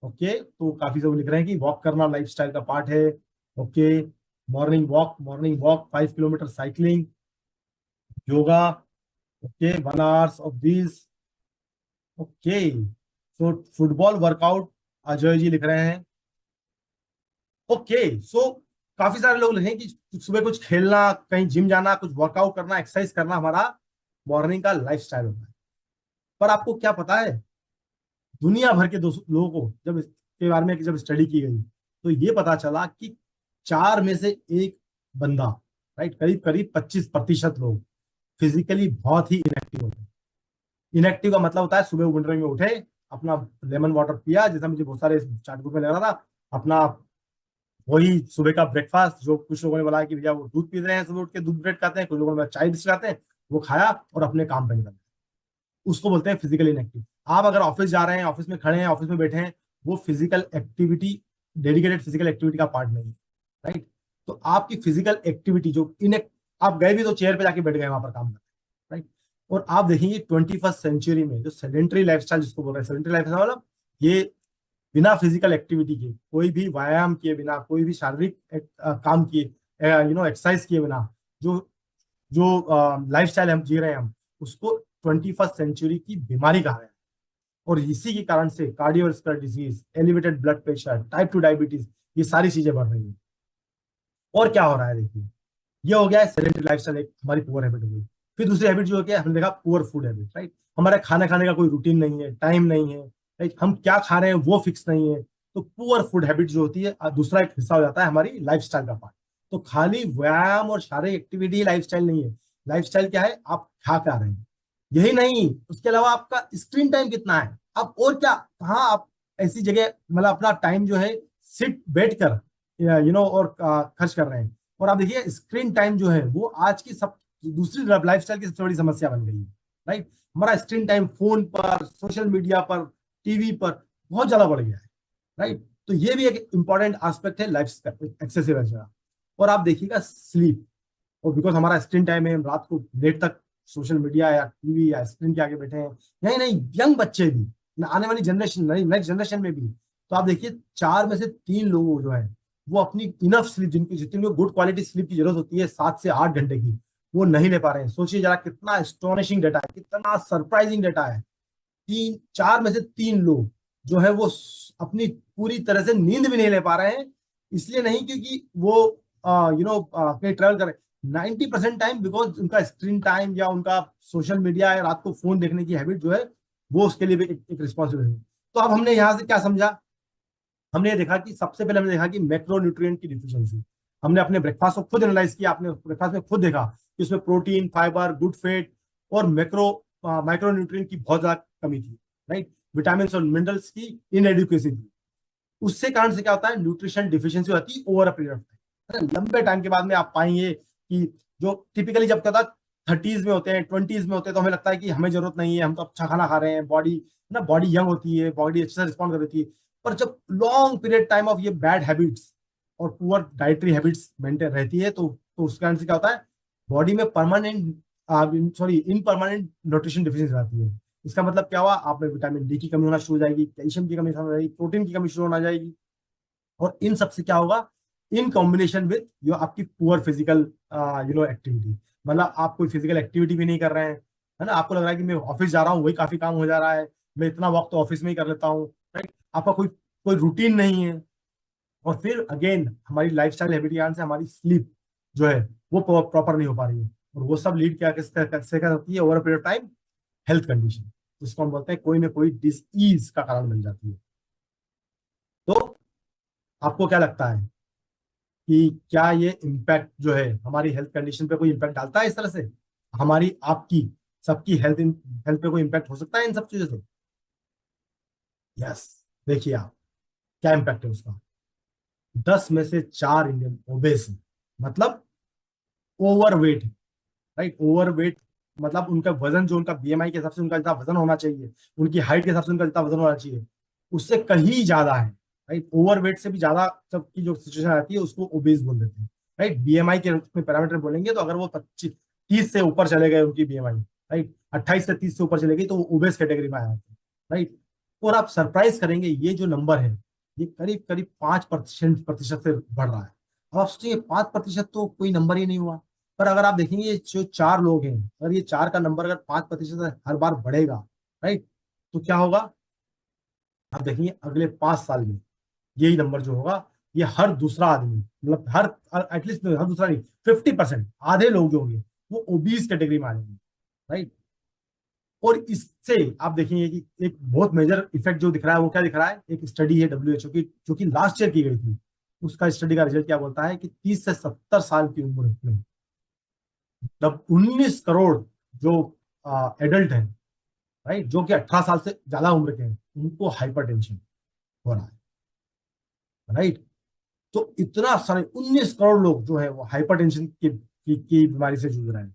ओके, तो काफी सब लिख रहे हैं कि वॉक करना लाइफस्टाइल का पार्ट है, okay, morning walk 5 kilometre, cycling, yoga, okay 1 hours of this, okay, so football workout, Ajay ji लिख रहे हैं, ओके। सो काफी सारे लोग लिखे कि सुबह कुछ खेलना, कहीं जिम जाना, कुछ वर्कआउट करना, एक्सरसाइज करना हमारा मॉर्निंग का लाइफस्टाइल होता है। पर आपको क्या पता है, दुनिया भर के लोगों को जब इसके बारे में जब स्टडी की गई तो ये पता चला कि 4 में से 1 बंदा, राइट, करीब करीब 25% लोग फिजिकली बहुत ही इनएक्टिव होते हैं। इनएक्टिव का मतलब होता है सुबह मॉर्निंग में उठे, अपना लेमन वाटर पिया, जैसा मुझे बहुत सारे चार्ट ग्रुप में लग रहा था, अपना वही सुबह का ब्रेकफास्ट, जो कुछ लोगों ने बोला कि भैया वो दूध पी रहे हैं सुबह उठ के, दूध ब्रेड खाते हैं, कुछ लोगों ने चाय बिस्किट खाते हैं, वो खाया और अपने काम पे निकल गए। उसको बोलते हैं फिजिकल इनएक्टिव। आप अगर ऑफिस जा रहे हैं, ऑफिस में खड़े हैं, ऑफिस में बैठे हैं, वो physical activity, dedicated physical activity का पार्ट नहीं है, राइट। तो आपकी फिजिकल एक्टिविटी जो आप गए भी तो चेयर पे जाके बैठ गए वहां पर काम करते, राइट। और आप देखेंगे 21st सेंचुरी में जो सेडेंटरी लाइफस्टाइल जिसको बोल रहे हैं, सेडेंटरी लाइफस्टाइल मतलब ये बिना फिजिकल एक्टिविटी के, कोई भी व्यायाम किए बिना, कोई भी शारीरिक काम किए, एक्सरसाइज किए बिना जो जो लाइफस्टाइल हम जी रहे हैं, हम उसको 21st सेंचुरी की बीमारी कहा है। और इसी के कारण से cardiovascular disease, elevated blood pressure, type 2 diabetes, ये सारी चीजें बढ़ रही हैं। और क्या हो रहा है देखिए, ये हो गया है सेडेंटरी लाइफस्टाइल, एक हमारी पुअर हैबिट हो गई। फिर दूसरी हैबिट जो हो गया, हमने देखा पुअर फूड हैबिट, राइट। हमारा खाना खाने का कोई रूटीन नहीं है, टाइम नहीं है, राइट, हम क्या खा रहे हैं वो फिक्स नहीं है। तो पुअर फूड हैबिट जो होती है दूसरा एक हिस्सा हो जाता है हमारी लाइफस्टाइल का पार्ट। तो खाली व्यायाम और शारीरिक एक्टिविटी लाइफस्टाइल नहीं है। लाइफस्टाइल क्या है, आप खा रहे हैं, यही नहीं, उसके अलावा आपका स्क्रीन टाइम कितना है, आप और क्या, कहाँ आप ऐसी जगह मतलब अपना टाइम जो है सिट बैठ कर और खर्च कर रहे हैं। और आप देखिए स्क्रीन टाइम जो है वो आज की सब दूसरी लाइफस्टाइल की सबसे बड़ी समस्या बन गई है, राइट। हमारा स्क्रीन टाइम फोन पर, सोशल मीडिया पर, टीवी पर बहुत ज्यादा बढ़ गया है, राइट। तो ये भी एक इंपॉर्टेंट एस्पेक्ट है लाइफ एक्सेसिव। और आप देखिएगा स्लीप, और बिकॉज हमारा स्क्रीन टाइम है, हम रात को लेट तक सोशल मीडिया या टीवी या स्क्रीन के आगे बैठे हैं। नहीं नहीं, यंग बच्चे भी, आने वाली जनरेशन, नेक्स्ट जनरेशन में भी। तो आप देखिए 4 में से 3 लोग जो है वो अपनी इनफ स्लीप, जिनकी जितनी गुड क्वालिटी स्लीप की जरूरत होती है 7 से 8 घंटे की, वो नहीं ले पा रहे हैं। सोचिए जरा कितना एस्टोनिशिंग डेटा है, कितना सरप्राइजिंग डेटा है। 4 में से 3 लोग जो है वो अपनी पूरी तरह से नींद भी नहीं ले पा रहे हैं। इसलिए नहीं क्योंकि वो कहीं ट्रेवल कर रहे, 90% टाइम बिकॉज उनका स्क्रीन टाइम या उनका सोशल मीडिया या रात को फोन देखने की हैबिट जो है वो उसके लिए भी एक रिस्पॉन्सिबिलिटी है। तो अब हमने यहाँ से क्या समझा, हमने ये देखा कि सबसे पहले हमने देखा कि मैक्रो न्यूट्रिएंट की डिफिशियंसी। हमने अपने ब्रेकफास्ट को खुद एनालाइज किया, आपने ब्रेकफास्ट में खुद देखा कि उसमें प्रोटीन, फाइबर, गुड फैट और माइक्रो न्यूट्रिएंट की बहुत ज्यादा कमी थी, राइट। विटामिन और मिनरल्स की इनएडिक्वेसी थी। उससे कारण से क्या होता है, न्यूट्रिशन डिफिशियंसी होती है over a period of time. लंबे टाइम के बाद में आप पाएंगे कि जो टिपिकली जब कहता 30s में होते हैं, 20s में होते हैं, तो हमें लगता है कि हमें जरूरत नहीं है, हम तो अच्छा खाना खा रहे हैं, बॉडी यंग होती है, बॉडी अच्छे से रिस्पॉन्ड कर रही थी। पर जब लॉन्ग पीरियड टाइम ऑफ ये बैड हैबिट्स और पुअर डाइटरी हैबिट्स मेंटेन रहती है तो उसके कारण से क्या होता है, बॉडी में इनपरमानेंट न्यूट्रिशन डिफिशियंसी आती है। इसका मतलब क्या हुआ, आप में विटामिन डी की कमी होना शुरू हो जाएगी, कैल्शियम की कमी शुरू हो जाएगी, प्रोटीन की कमी शुरू होना जाएगी। और इन सबसे क्या होगा, इन कॉम्बिनेशन विद जो आपकी पुअर फिजिकल एक्टिविटी, मतलब आप कोई फिजिकल एक्टिविटी भी नहीं कर रहे हैं, है ना। आपको लग रहा है कि मैं ऑफिस जा रहा हूँ, वही काफी काम हो जा रहा है, मैं इतना वक्त तो ऑफिस में ही कर लेता हूँ, राइट। आपका कोई कोई रूटीन नहीं है। और फिर अगेन हमारी लाइफस्टाइल हैबिट के कारण से हमारी स्लीप जो है वो प्रॉपर नहीं हो पा रही है। और वो सब लीड क्या कैसे क्या होती है, over period of time health condition, जिसको हम बोलते हैं कोई ना कोई डिसीज का कारण बन जाती है। तो आपको क्या लगता है कि क्या ये इम्पैक्ट जो है हमारी हेल्थ कंडीशन पे कोई इम्पैक्ट डालता है इस तरह से, हमारी आपकी सबकी हेल्थ हेल्थ पे कोई इम्पैक्ट हो सकता है इन सब चीजों से? यस, देखिए आप क्या इम्पैक्ट है उसका। 10 में से 4 इंडियन ओबेस है, मतलब ओवरवेट है, राइट। ओवरवेट मतलब उनका वजन, जो उनका बीएमआई के हिसाब से उनका जितना वजन होना चाहिए, उनकी हाइट के हिसाब से उनका जितना वजन होना चाहिए, उससे कहीं ज्यादा है, राइट। ओवरवेट से भी ज्यादा जब की जो सिचुएशन आती है उसको ओबेस बोल देते हैं, राइट। बीएमआई के पैरामीटर बोलेंगे तो अगर वो 25-30 से ऊपर चले गए उनकी बीएमआई, राइट, 28 से 30 से ऊपर चले गई तो वो ओबेस कैटेगरी में आ जाते हैं, राइट। और आप सरप्राइज करेंगे, ये जो नंबर है ये करीब करीब 5% से बढ़ रहा है। अब आप सोचिए 5% तो कोई नंबर ही नहीं हुआ। पर अगर आप देखेंगे ये जो 4 लोग हैं, अगर ये 4 का नंबर अगर 5% हर बार बढ़ेगा, राइट, तो क्या होगा, आप देखेंगे अगले 5 साल में यही नंबर जो होगा, ये हर दूसरा आदमी, मतलब हर एटलीस्ट हर दूसरा नहीं, 50%, आधे लोग जो होंगे वो ओबीस कैटेगरी में आ जाएंगे, राइट। और इससे आप देखेंगे कि एक बहुत मेजर इफेक्ट जो दिख रहा है वो क्या दिख रहा है, एक स्टडी है डब्ल्यूएचओ की जो कि लास्ट ईयर की गई थी। उसका स्टडी का रिजल्ट क्या बोलता है कि 30 से 70 साल की उम्र में तब 19 करोड़ जो एडल्ट हैं, राइट, जो कि 18 साल से ज्यादा उम्र के हैं, उनको हाइपरटेंशन हो रहा है, राइट। तो इतना सारे 19 करोड़ लोग जो है वो हाइपरटेंशन की बीमारी से जूझ रहे हैं।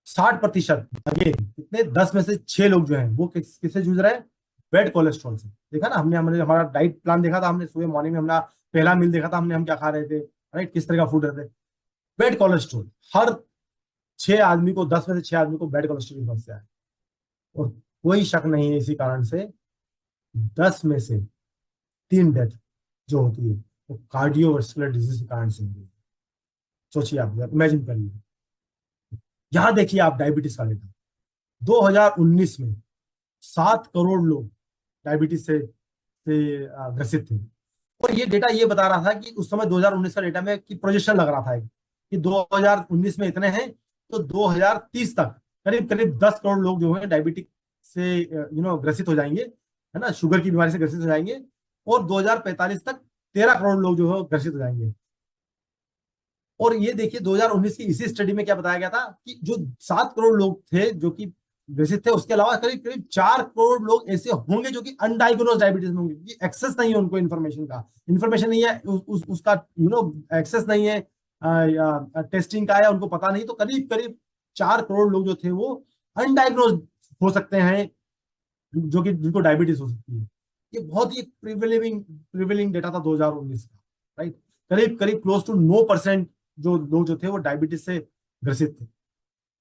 60% अगेन कितने, 10 में से 6 लोग जो हैं वो किससे जूझ रहे हैं, बैड कोलेस्ट्रॉल से। देखा ना, हमने हमने हमारा डाइट प्लान देखा था, हमने सुबह मॉर्निंग में हमारा पहला मील देखा था, हमने हम क्या खा रहे थे, राइट, किस तरह का फूड रहते। बैड कोलेस्ट्रॉल, हर 6 आदमी को, 10 में से 6 आदमी को बैड कोलेस्ट्रॉल की समस्या है। और कोई शक नहीं है इसी कारण से 10 में से 3 डेथ जो होती है वो कार्डियोवास्कुलर डिजीज के कारण से होती है। सोचिए आप इमेजिन करिए। यहां देखिए आप डायबिटीज का डेटा, 2019 में 7 करोड़ लोग डायबिटीज से ग्रसित थे। और ये डेटा ये बता रहा था कि उस समय 2019 का डेटा में कि प्रोजेक्शन लग रहा था कि 2019 में इतने हैं तो 2030 तक करीब करीब 10 करोड़ लोग जो है डायबिटिक से ग्रसित हो जाएंगे, है ना, शुगर की बीमारी से ग्रसित हो जाएंगे। और 2045 तक 13 करोड़ लोग जो है ग्रसित हो जाएंगे। और ये देखिए 2019 की इसी स्टडी में क्या बताया गया था कि जो 7 करोड़ लोग थे जो कि ग्रसित थे, उसके अलावा करीब करीब 4 करोड़ लोग ऐसे होंगे जो कि अनडायग्नोज डायबिटीज में होंगे, कि एक्सेस नहीं है उनको इन्फॉर्मेशन का, इन्फॉर्मेशन नहीं है उसका एक्सेस नहीं है टेस्टिंग का, या उनको पता नहीं। तो करीब करीब 4 करोड़ लोग जो थे वो अनडायग्नोज हो सकते हैं, जो कि जिनको डायबिटीज हो सकती है। ये बहुत ही प्रिवेलिंग डेटा था 2019 का, राइट। करीब करीब क्लोज टू 9% जो लोग जो थे वो डायबिटीज से ग्रसित थे।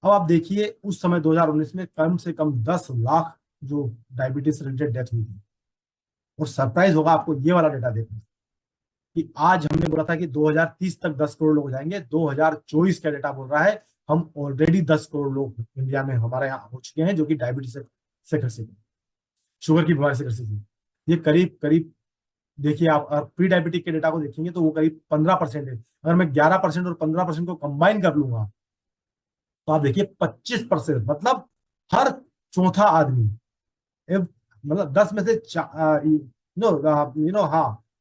अब आप देखिए उस समय 2019 में कम से कम 10 लाख जो डायबिटीज रिलेटेड डेथ हुई थी। और सरप्राइज होगा आपको ये वाला डेटा देखना कि आज हमने बोला था कि 2030 तक 10 करोड़ लोग हो जाएंगे, 2024 का डेटा बोल रहा है हम ऑलरेडी 10 करोड़ लोग इंडिया में हमारे यहाँ हो चुके हैं जो कि डायबिटीज से ग्रसित हैं, शुगर की बीमारी से ग्रसित हैं। ये करीब करीब देखिए आप अगर प्री डायबिटिक के डेटा को देखेंगे तो वो करीब 15% है। अगर मैं 11% और 15% को कंबाइन कर लूंगा तो आप देखिए 25%, मतलब हर चौथा आदमी, मतलब 10 में से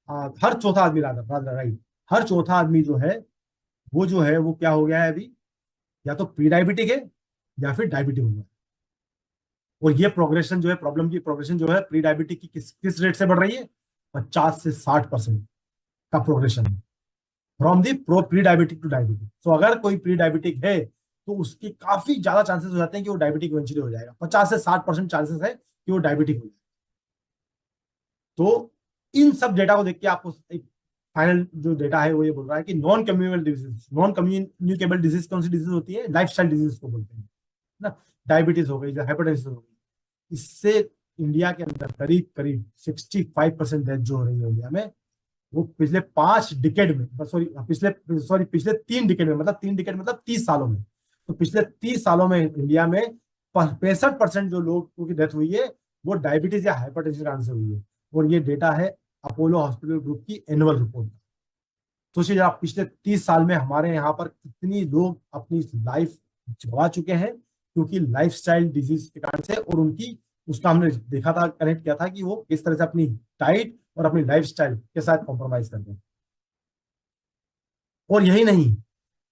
हाँ, हर चौथा आदमी राइट, हर चौथा आदमी जो है वो क्या हो गया है अभी, या तो प्री डायबिटिक है या फिर डायबिटिक हो गया। और ये प्रोग्रेशन जो है, प्रॉब्लम की प्रोग्रेशन जो है प्री डायबिटिक की किस रेट से बढ़ रही है, 50 से 60% का प्रोग्रेशन है from the pro pre diabetic to diabetic. तो अगर कोई प्री डायबिटिक है तो उसकी काफी ज्यादा चांसेस हो जाते हैं कि वो डायबिटिक इवेंचुअली हो जाएगा, 50 से 60% चांसेस है कि वो डायबिटिक हो जाएगा। तो इन सब डेटा को देख के आपको एक फाइनल जो डेटा है वो ये बोल रहा है कि नॉन कम्युनिकेबल डिजीज कौन सी डिजीज होती है, लाइफस्टाइल डिजीज को बोलते हैं ना, डायबिटीज हो गई, हाइपरटेंशन हो गई, इससे इंडिया के अंदर करीब करीब 65% डेथ जो हो रही है इंडिया में, वो पिछले 5 डिकेड में, पिछले 3 डिकेड में, मतलब 3 डिकेड मतलब 30 सालों में, तो पिछले 30 सालों में इंडिया में 65% जो लोगों की डेथ हुई है वो डायबिटीज या हाइपरटेंशन के कारण से हुई है। और ये डेटा है अपोलो हॉस्पिटल ग्रुप की एनुअल रिपोर्ट। सोचिए आप पिछले 30 साल में हमारे यहाँ पर कितनी लोग अपनी लाइफ गवा चुके हैं क्योंकि लाइफस्टाइल डिजीज के कारण से, और उनकी उसका हमने देखा था, कनेक्ट किया था कि वो किस तरह से अपनी डाइट और अपनी लाइफस्टाइल के साथ कॉम्प्रोमाइज करते हैं। और यही नहीं,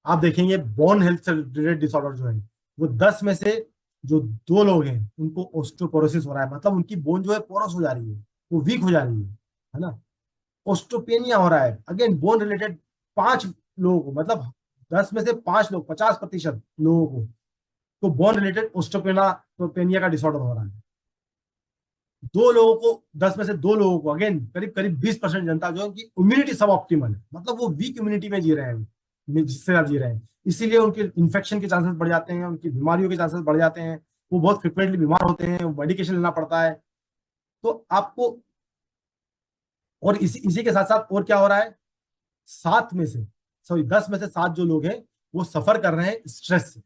आप देखेंगे बोन हेल्थ से रिलेटेड डिसऑर्डर जो है वो 10 में से जो 2 लोग हैं उनको ऑस्टियोपोरोसिस हो रहा है, मतलब उनकी बोन जो है पोरस हो जा रही है, वो वीक हो जा रही है ना। ऑस्टियोपेनिया हो रहा है, अगेन बोन रिलेटेड 5 लोगों को, मतलब 10 में से 5 लोग, 50% लोगों को तो बोन रिलेटेड ऑस्टियोपेनिया का डिसऑर्डर हो रहा है। 2 लोगों को, 10 में से 2 लोगों को, अगेन करीब करीब 20% जनता जो है उनकी इम्यूनिटी सब ऑप्टिमल है, मतलब वो वीक इम्यूनिटी में जी रहे हैं, जिससे आप जी रहे हैं, इसीलिए उनके इन्फेक्शन के चांसेस बढ़ जाते हैं, उनकी बीमारियों के चांसेस बढ़ जाते हैं, वो बहुत फ्रिक्वेंटली बीमार होते हैं, मेडिकेशन लेना पड़ता है। तो आपको, और इसी के साथ साथ और क्या हो रहा है, 10 में से 7 जो लोग हैं वो सफर कर रहे हैं स्ट्रेस से।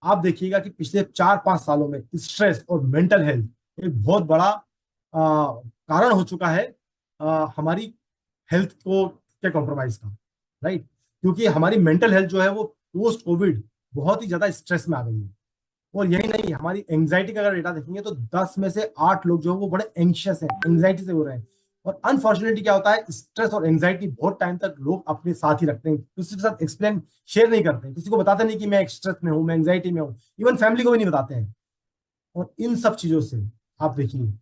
आप देखिएगा कि पिछले 4-5 सालों में स्ट्रेस और मेंटल हेल्थ एक बहुत बड़ा कारण हो चुका है हमारी हेल्थ को के कॉम्प्रोमाइज का, राइट, क्योंकि हमारी मेंटल हेल्थ जो है वो पोस्ट कोविड बहुत ही ज्यादा स्ट्रेस में आ गई है। और यही नहीं, हमारी एंग्जाइटी का अगर डेटा देखेंगे तो 10 में से 8 लोग जो है वो बड़े एंग्शियस हैं, एंग्जाइटी से हो रहे हैं। और अनफॉर्चुनेटली क्या होता है, स्ट्रेस और एंग्जाइटी बहुत टाइम तक लोग अपने साथ ही रखते हैं, किसी के साथ एक्सप्लेन शेयर नहीं करते हैं, किसी को बताते नहीं कि मैं स्ट्रेस में हूँ, मैं एंग्जाइटी में हूँ, इवन फैमिली को भी नहीं बताते हैं। और इन सब चीजों से आप देखिए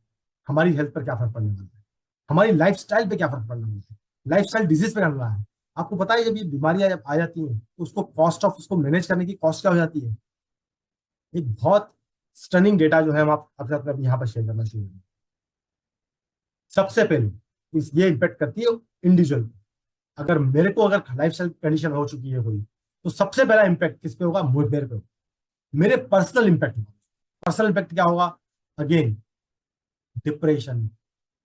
हमारी हेल्थ पर क्या फर्क पड़ने वाला है, हमारी लाइफस्टाइल पे क्या फर्क पड़ने वाला है, लाइफस्टाइल डिजीज पे करना है। आपको पता है जब ये बीमारियां जब आ जाती हैं तो उसको कॉस्ट ऑफ उसको मैनेज करने की कॉस्ट क्या हो जाती है। एक बहुत स्टनिंग डेटा जो है हम आपके साथ में यहाँ पर शेयर करना चाहिए। सबसे पहले ये इम्पेक्ट करती है इंडिविजुअल। अगर मेरे को अगर लाइफस्टाइल कंडीशन हो चुकी है कोई, तो सबसे पहला इम्पैक्ट किस पे होगा, मेरे पे, मेरे पर्सनल इम्पैक्ट होगा। पर्सनल इम्पैक्ट क्या होगा, अगेन डिप्रेशन,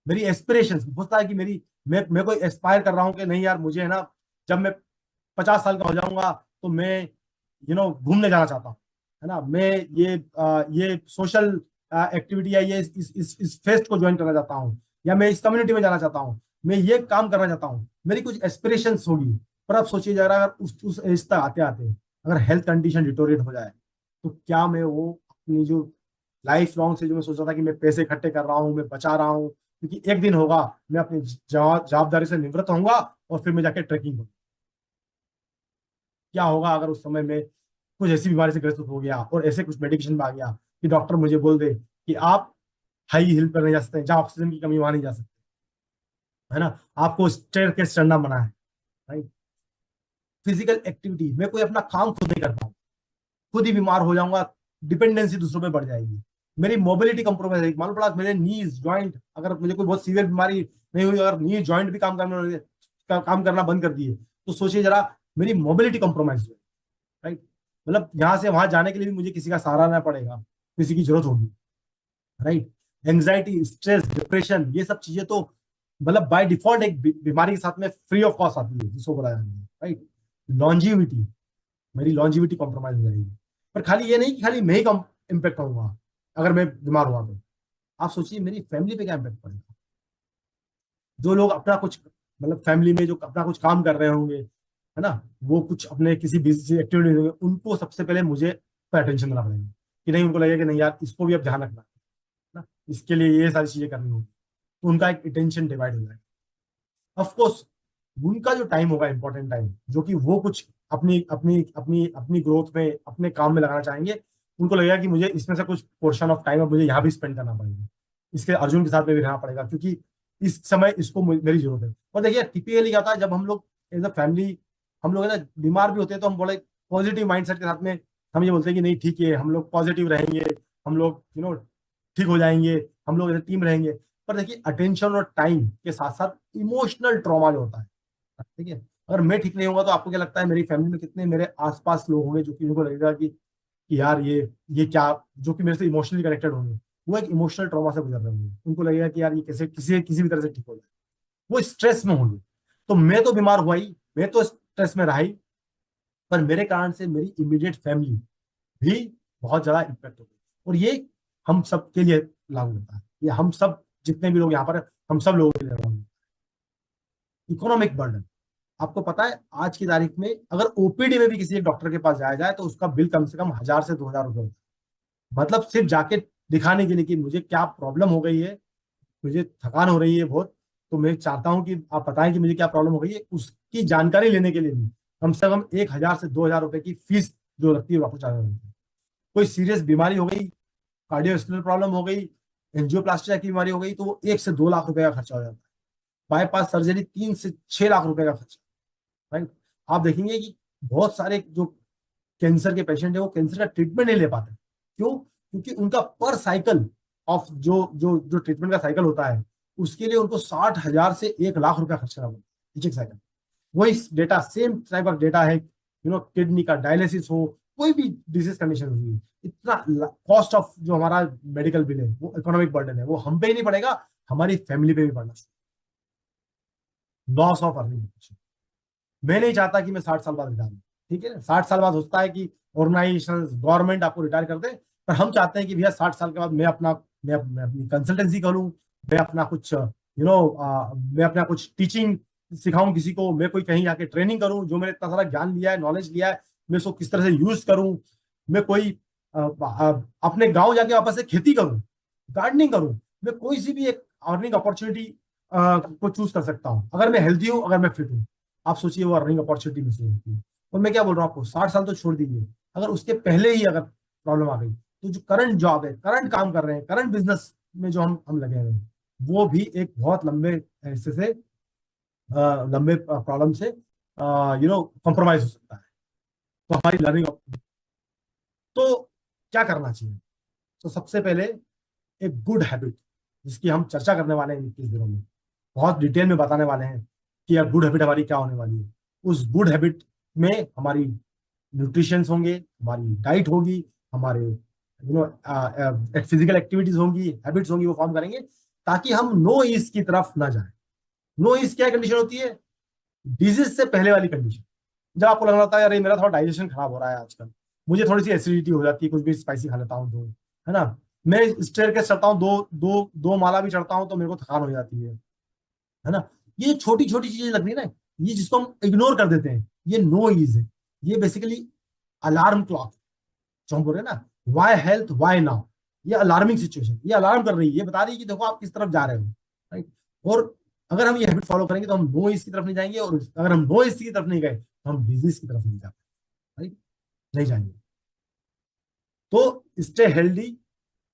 मेरी एस्पिरेशंस, होता है कि मैं कोई एस्पायर कर रहा हूं कि नहीं यार मुझे है ना, जब मैं 50 साल का हो जाऊंगा तो मैं घूमने जाना चाहता हूँ, है ना, मैं ये सोशल एक्टिविटी या ये इस फेस्ट को ज्वाइन करना चाहता हूँ, या मैं इस कम्युनिटी में जाना चाहता हूँ, मैं ये काम करना चाहता हूँ, मेरी कुछ एस्पिरेशंस होगी। पर अब सोचिए जरा, अगर उस एज तक आते आते अगर हेल्थ कंडीशन डिटोरेट हो जाए तो क्या मैं वो अपनी जो लाइफ लॉन्ग से जो मैं सोच रहा था कि मैं पैसे इकट्ठे कर रहा हूँ, मैं बचा रहा हूँ, क्योंकि एक दिन होगा मैं अपनी जवाबदारी से निवृत्त होऊंगा और फिर मैं जाके ट्रैकिंग करूँ, क्या होगा अगर उस समय में कुछ ऐसी बीमारी से ग्रसित हो गया और ऐसे कुछ मेडिकेशन में आ गया कि डॉक्टर मुझे बोल दे कि आप हाई हिल पर नहीं जा सकते, जहां ऑक्सीजन की कमी वहां नहीं जा सकते, है ना, आपको स्टेयरकेस चढ़ना मना है, राइट। फिजिकल एक्टिविटी, मैं कोई अपना काम खुद नहीं कर पाऊँ, खुद ही बीमार हो जाऊंगा, डिपेंडेंसी दूसरों पे बढ़ जाएगी, मेरी मोबिलिटी कंप्रोमाइज है, मालूम पड़ा मेरे नीज जॉइंट, अगर मुझे कोई बहुत सीवियर बीमारी नहीं हुई, अगर नी जॉइंट भी काम करना बंद कर दिए तो सोचिए जरा मेरी मोबिलिटी कंप्रोमाइज है, राइट। मतलब यहाँ से वहां जाने के लिए भी मुझे किसी का सहारा ना पड़ेगा, किसी की जरूरत होगी, राइट। एंग्जाइटी, स्ट्रेस, डिप्रेशन, ये सब चीजें तो मतलब बाय डिफॉल्ट एक बीमारी के साथ में फ्री ऑफ कॉस्ट आती है, जिसको बोला जाता है, राइट। लॉन्जिविटी, मेरी लॉन्जिविटी कॉम्प्रोमाइज हो जाएगी। पर खाली ये नहीं कि खाली मैं ही कम इम्पेक्ट होऊंगा अगर मैं बीमार हुआ तो, आप सोचिए मेरी फैमिली पे क्या इम्पेक्ट पड़ेगा। जो लोग अपना कुछ मतलब फैमिली में जो अपना कुछ काम कर रहे होंगे, है ना, वो कुछ अपने किसी बिजनेस एक्टिविटी होंगे, उनको सबसे पहले मुझे पर अटेंशन देना पड़ेगा, कि नहीं, उनको लगेगा कि नहीं यार इसको भी अब ध्यान रखना है ना, इसके लिए ये सारी चीजें करनी होगी, तो उनका एक अटेंशन डिवाइड हो जाएगा। ऑफ कोर्स उनका जो टाइम होगा, इंपॉर्टेंट टाइम, जो कि वो कुछ अपनी अपनी अपनी अपनी ग्रोथ में, अपने काम में लगाना चाहेंगे, उनको लगेगा कि मुझे इसमें से कुछ पोर्शन ऑफ टाइम अब मुझे यहाँ भी स्पेंड करना पड़ेगा, इसके अर्जुन के साथ में भी रहना पड़ेगा, क्योंकि इस समय इसको मेरी जरूरत है। और देखिए टिपिकली क्या होता है, जब हम लोग एज अ फैमिली हम लोग है ना बीमार भी होते हैं, तो हम बड़े पॉजिटिव माइंडसेट के साथ में हम ये बोलते हैं कि नहीं ठीक है, हम लोग पॉजिटिव रहेंगे, हम लोग ठीक हो जाएंगे, हम लोग एज टीम रहेंगे। पर देखिए अटेंशन और टाइम के साथ साथ इमोशनल ट्रॉमा जो होता है, ठीक है, अगर मैं ठीक नहीं होगा तो आपको क्या लगता है मेरी फैमिली में कितने मेरे आसपास लोग होंगे जो कि उनको लगेगा कि यार ये क्या, जो कि मेरे से इमोशनली कनेक्टेड होंगे, वो एक इमोशनल ट्रॉमा से गुजर रहे होंगे, उनको लगेगा कि यार ये कैसे किसी किसी भी तरह से ठीक हो जाए, वो स्ट्रेस में होंगे। तो मैं तो बीमार हुआ ही, मैं तो स्ट्रेस में रहा ही, पर मेरे कारण से मेरी इमीडिएट फैमिली भी बहुत ज्यादा इम्पेक्ट होगी। और ये हम सब के लिए लागू होता है, ये हम सब जितने भी लोग यहाँ पर हैं, हम सब लोगों के लिए लागू होता है। इकोनॉमिक बर्डन, आपको पता है आज की तारीख में अगर ओपीडी में भी किसी एक डॉक्टर के पास जाया जाए तो उसका बिल कम से कम 1,000 से 2,000 रुपये होता है। मतलब सिर्फ जाके दिखाने के लिए कि मुझे क्या प्रॉब्लम हो गई है, मुझे थकान हो रही है बहुत, तो मैं चाहता हूं कि आप बताएं कि मुझे क्या प्रॉब्लम हो गई है, उसकी जानकारी लेने के लिए भी कम से कम 1,000 से 2,000 रुपए की फीस जो लगती है डॉक्टर चार्ज होती है। कोई सीरियस बीमारी हो गई, कार्डियोवास्कुलर प्रॉब्लम हो गई, एंजियोप्लास्टी की बीमारी हो गई, तो वो 1 से 2 लाख रुपए का खर्चा हो जाता है। बाईपास सर्जरी 3 से 6 लाख रुपए का खर्चा, राइट। आप देखेंगे कि बहुत सारे जो कैंसर के पेशेंट है वो कैंसर का ट्रीटमेंट नहीं ले पाते, क्यों? क्योंकि उनका पर साइकिल ऑफ जो जो जो ट्रीटमेंट का साइकिल होता है, उसके लिए उनको 60,000 से 1 लाख रुपया खर्च करना पड़ता है एक साइकिल। वही data, same type of data है, किडनी का डायलिसिस हो, कोई भी डिजीज कंडीशन हुई, इतना कॉस्ट ऑफ जो हमारा मेडिकल बिल है, वो इकोनॉमिक बर्डन है, वो हम पे ही नहीं पड़ेगा, हमारी फैमिली पे भी पड़ना। लॉस ऑफ अर्निंग, मैं नहीं चाहता कि मैं 60 साल बाद रिटायर हूं, ठीक है ना। 60 साल बाद होता है कि ऑर्गेनाइजेशन गवर्नमेंट आपको रिटायर कर दे, पर हम चाहते हैं कि भैया 60 साल के बाद मैं अपनी कंसल्टेंसी करूं, मैं अपना कुछ मैं अपना कुछ टीचिंग सिखाऊं किसी को, मैं कोई कहीं जाके ट्रेनिंग करूं, जो मैंने इतना सारा ज्ञान लिया है, नॉलेज लिया है, मैं उसको किस तरह से यूज करूं, मैं कोई अपने गांव जाके वापस से खेती करूं, गार्डनिंग करूं, मैं कोई सी भी एक अर्निंग अपॉर्चुनिटी को चूज कर सकता हूं अगर मैं हेल्थी हूं, अगर मैं फिट हूं। आप सोचिए वो अर्निंग अपॉर्चुनिटी मिस होती है। और मैं क्या बोल रहा हूँ आपको, 60 साल तो छोड़ दीजिए, अगर उसके पहले ही अगर प्रॉब्लम आ गई, तो जो करंट जॉब है, करंट काम कर रहे हैं, करंट बिजनेस में जो हम लगे हुए हैं, वो भी एक बहुत लंबे हिस्से से लंबे प्रॉब्लम से कॉम्प्रोमाइज हो सकता है। तो हमारी लर्निंग, तो क्या करना चाहिए? तो सबसे पहले एक गुड हैबिट, जिसकी हम चर्चा करने वाले हैं 21 दिनों में, बहुत डिटेल में बताने वाले हैं कि यार गुड हैबिट हमारी क्या होने वाली है। उस गुड हैबिट में हमारी न्यूट्रिशंस होंगे, हमारी डाइट होगी, हमारे फिजिकल एक्टिविटीज होंगी, हैबिट्स होंगी, वो फॉर्म करेंगे ताकि हम नो ईज की तरफ ना जाए। नो ईज क्या कंडीशन होती है? डिजीज से पहले वाली कंडीशन, जब आपको लगना होता है अरे मेरा थोड़ा डाइजेशन खराब हो रहा है आजकल, मुझे थोड़ी सी एसिडिटी हो जाती है, कुछ भी स्पाइसी खा लेता हूँ तो, है ना, मैं स्टेयरकेस चढ़ता हूँ, दो दो दो माला भी चढ़ता हूँ तो मेरे को थकान हो जाती है ना। ये छोटी छोटी चीजें लग रही है ना, ये जिसको हम इग्नोर कर देते हैं, ये नो ईज है। ये बेसिकली अलार्म क्लॉक, जो हम बोल रहे हैं ना, वाई हेल्थ वाई नाउ, ये अलार्मिंग सिचुएशन, ये अलार्म कर रही है, ये बता रही है कि देखो आप किस तरफ जा रहे हो, राइट। और अगर हम ये हैबिट फॉलो करेंगे तो हम नो ईज की तरफ नहीं जाएंगे, और अगर हम नो ईज की तरफ नहीं गए तो हम डिजीज की तरफ नहीं जा पाएंगे, राइट, नहीं जाएंगे। तो स्टे हेल्दी,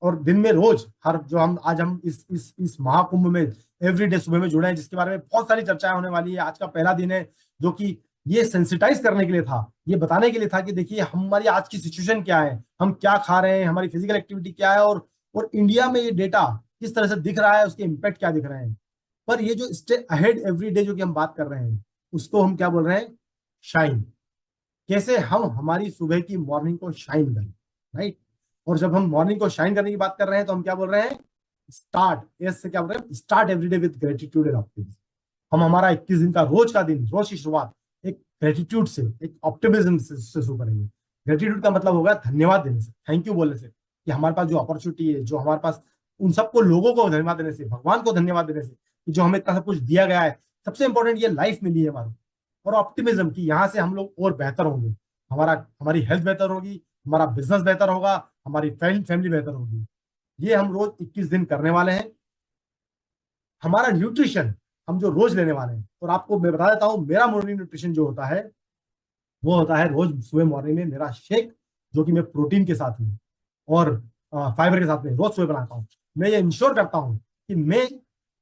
और दिन में रोज हर जो हम आज हम इस महाकुंभ में एवरीडे सुबह में जुड़े हैं, जिसके बारे में बहुत सारी चर्चाएं होने वाली है। आज का पहला दिन है जो कि ये सेंसिटाइज करने के लिए था, ये बताने के लिए था कि देखिए हमारी आज की सिचुएशन क्या है, हम क्या खा रहे हैं, हमारी फिजिकल एक्टिविटी क्या है, और इंडिया में ये डेटा किस तरह से दिख रहा है, उसके इम्पैक्ट क्या दिख रहे हैं। पर ये जो स्टे अहेड एवरी डे जो कि हम बात कर रहे हैं, उसको हम क्या बोल रहे हैं? शाइन। कैसे हम हमारी सुबह की मॉर्निंग को शाइन करें, राइट। और जब हम मॉर्निंग को शाइन करने की बात कर रहे हैं तो हम क्या बोल रहे हैं, स्टार्ट एस से क्या बोल रहे हैं, start everyday with gratitude and optimism. हम हमारा 21 दिन का रोज का दिन, रोज की शुरुआत एक ग्रेटिट्यूड से, एक ऑप्टिमिज्म से शुरू करेंगे। ग्रेटिट्यूड का मतलब होगा धन्यवाद देने से, थैंक यू बोलने से, कि हमारे पास जो अपॉर्चुनिटी है, जो हमारे पास, उन सबको, लोगों को धन्यवाद देने से, भगवान को धन्यवाद देने से कि जो हमें इतना सब कुछ दिया गया है। सबसे इंपॉर्टेंट ये लाइफ मिली है हमारी। और ऑप्टिमिज्म की यहाँ से हम लोग और बेहतर होंगे, हमारी हेल्थ बेहतर होगी, हमारा बिजनेस बेहतर होगा, हमारी फैमिली बेहतर होगी। ये हम रोज 21 दिन करने वाले हैं। हमारा न्यूट्रिशन हम जो रोज लेने वाले हैं, और आपको मैं बता देता हूँ, मेरा मॉर्निंग न्यूट्रिशन जो होता है वो होता है रोज सुबह मॉर्निंग में मेरा शेक, जो कि मैं प्रोटीन के साथ में और फाइबर के साथ में रोज सुबह बनाता हूँ। मैं ये इंश्योर करता हूँ कि मैं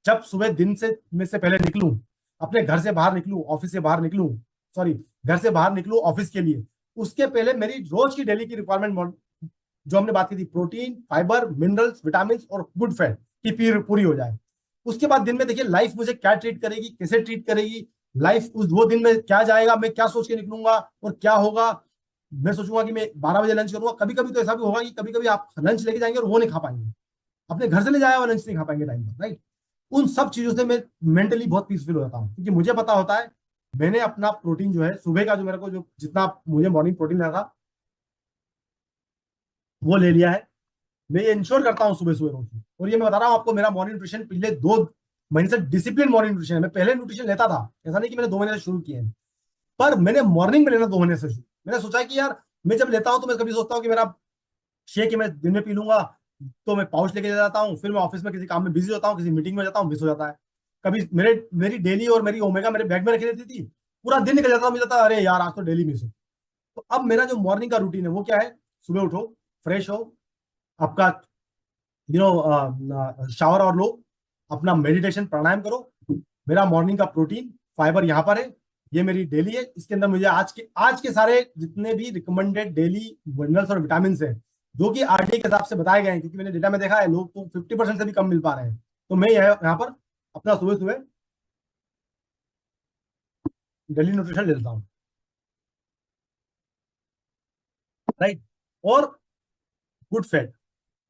जब सुबह दिन से में से पहले निकलूं, अपने घर से बाहर निकलूं, ऑफिस से बाहर निकलूं, सॉरी, घर से बाहर निकलूं ऑफिस के लिए, उसके पहले मेरी रोज की डेली की रिक्वायरमेंट, जो हमने बात की थी, प्रोटीन, फाइबर, मिनरल्स, विटामिन और गुड फैट की पूरी हो जाए। उसके बाद दिन में देखिए लाइफ मुझे क्या ट्रीट करेगी, कैसे ट्रीट करेगी, लाइफ उस वो दिन में क्या जाएगा, मैं क्या सोच के निकलूंगा और क्या होगा। मैं सोचूंगा कि मैं 12 बजे लंच करूंगा, कभी कभी तो ऐसा भी होगा कि कभी कभी आप लंच लेके जाएंगे और वो नहीं खा पाएंगे, अपने घर से ले जाया हुआ लंच नहीं खा पाएंगे टाइम पर, राइट। उन सब चीजों से मैं मेंटली बहुत पीसफुल हो जाता हूँ, क्योंकि मुझे पता होता है मैंने अपना प्रोटीन जो है सुबह का, जो मेरे को जो जितना मुझे मॉर्निंग प्रोटीन लेना था वो ले लिया है। मैं ये इंश्योर करता हूँ सुबह सुबह रोज। और ये मैं बता रहा हूँ आपको, मेरा मॉर्निंग न्यूट्रिशन पिछले 2 महीने से डिसिप्लिन मॉर्निंग न्यूट्रिशन है। मैं पहले न्यूट्रिशन लेता था, ऐसा नहीं कि मैंने 2 महीने से शुरू किए हैं, पर मैंने मॉर्निंग में लेना 2 महीने से शुरू। मैंने सोचा कि यार मैं जब लेता हूँ तो मैं कभी सोचता हूँ कि मेरा शेक मैं दिन में पी लूंगा, तो मैं पाउच लेके जाता हूँ, फिर मैं ऑफिस में किसी काम में बिजी होता हूँ, किसी मीटिंग में जाता हूँ, मिस हो जाता है। कभी मेरी डेली और मेरी ओमेगा मेरे बैग में रखी रहती थी, पूरा दिन निकल जाता, मुझे जाता अरे यार आज तो डेली मिस हो। तो अब मेरा जो मॉर्निंग का रूटीन है वो क्या है, सुबह उठो, फ्रेश हो, आपका शावर और लो, अपना मेडिटेशन प्राणायाम करो। मेरा मॉर्निंग का प्रोटीन फाइबर यहाँ पर है, ये मेरी डेली है। इसके अंदर मुझे आज के सारे जितने भी रिकमेंडेड डेली मिनरल्स और विटामिन हैं, जो कि आरडीए के हिसाब से बताए गए हैं, क्योंकि मैंने डेटा में देखा है लोग तो 50% से भी कम मिल पा रहे हैं। तो मैं यहाँ पर अपना सुबह सुबह डेली न्यूट्रिशन ले लेता हूँ, राइट। और गुड फैट,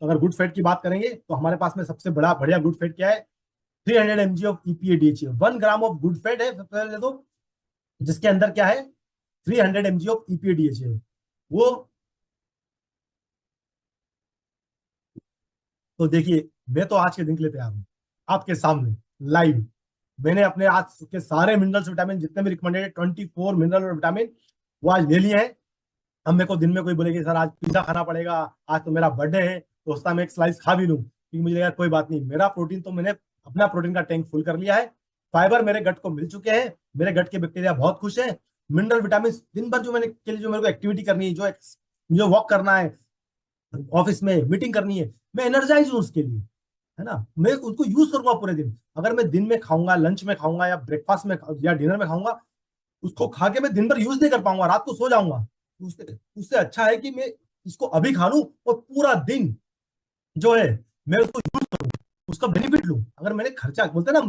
अगर गुड फैट की बात करेंगे तो हमारे पास में सबसे बड़ा बढ़िया गुड फैट क्या है, 300 mg of EPA DHA, 1 gram of good fat है सबसे पहले तो, जिसके अंदर क्या है, 300 mg ऑफ ईपीए डीएचए। वो तो देखिए, मैं तो आज के दिन के लिए तैयार हूँ, आपके सामने लाइव। मैंने अपने आज के सारे मिनरल्स विटामिन जितने भी रिकमेंडेड 24 मिनरल और विटामिन वो आज ले लिए हैं। अब मेरे को दिन में कोई बोलेगी सर आज पिज्जा खाना पड़ेगा, आज तो मेरा बर्थडे है, तो उस टाइम मैं एक स्लाइस खा भी लूं, क्योंकि मुझे लगा कोई बात नहीं, मेरा प्रोटीन तो मैंने अपना प्रोटीन का टैंक फुल कर लिया है। फाइबर मेरे गट को मिल चुके हैं, मेरे गट के बैक्टीरिया बहुत खुश हैं। मिनरल विटामिन दिन भर जो मैंने के लिए जो मेरे को एक्टिविटी करनी है, जो वॉक करना है, ऑफिस में मीटिंग करनी है, मैं एनर्जाइज हूँ उसके लिए, है ना। मैं उसको यूज करूंगा पूरे दिन। अगर मैं दिन में खाऊंगा, लंच में खाऊंगा या ब्रेकफास्ट में या डिनर में खाऊंगा, उसको खा के मैं दिन भर यूज नहीं कर पाऊंगा, रात को सो जाऊंगा। उससे उससे अच्छा है कि मैं इसको अभी खा लूं और पूरा दिन जो है मैं उसको यूज करूं, उसका बेनिफिट लूं। अगर मैंने खर्चा, बोलते हैं ना,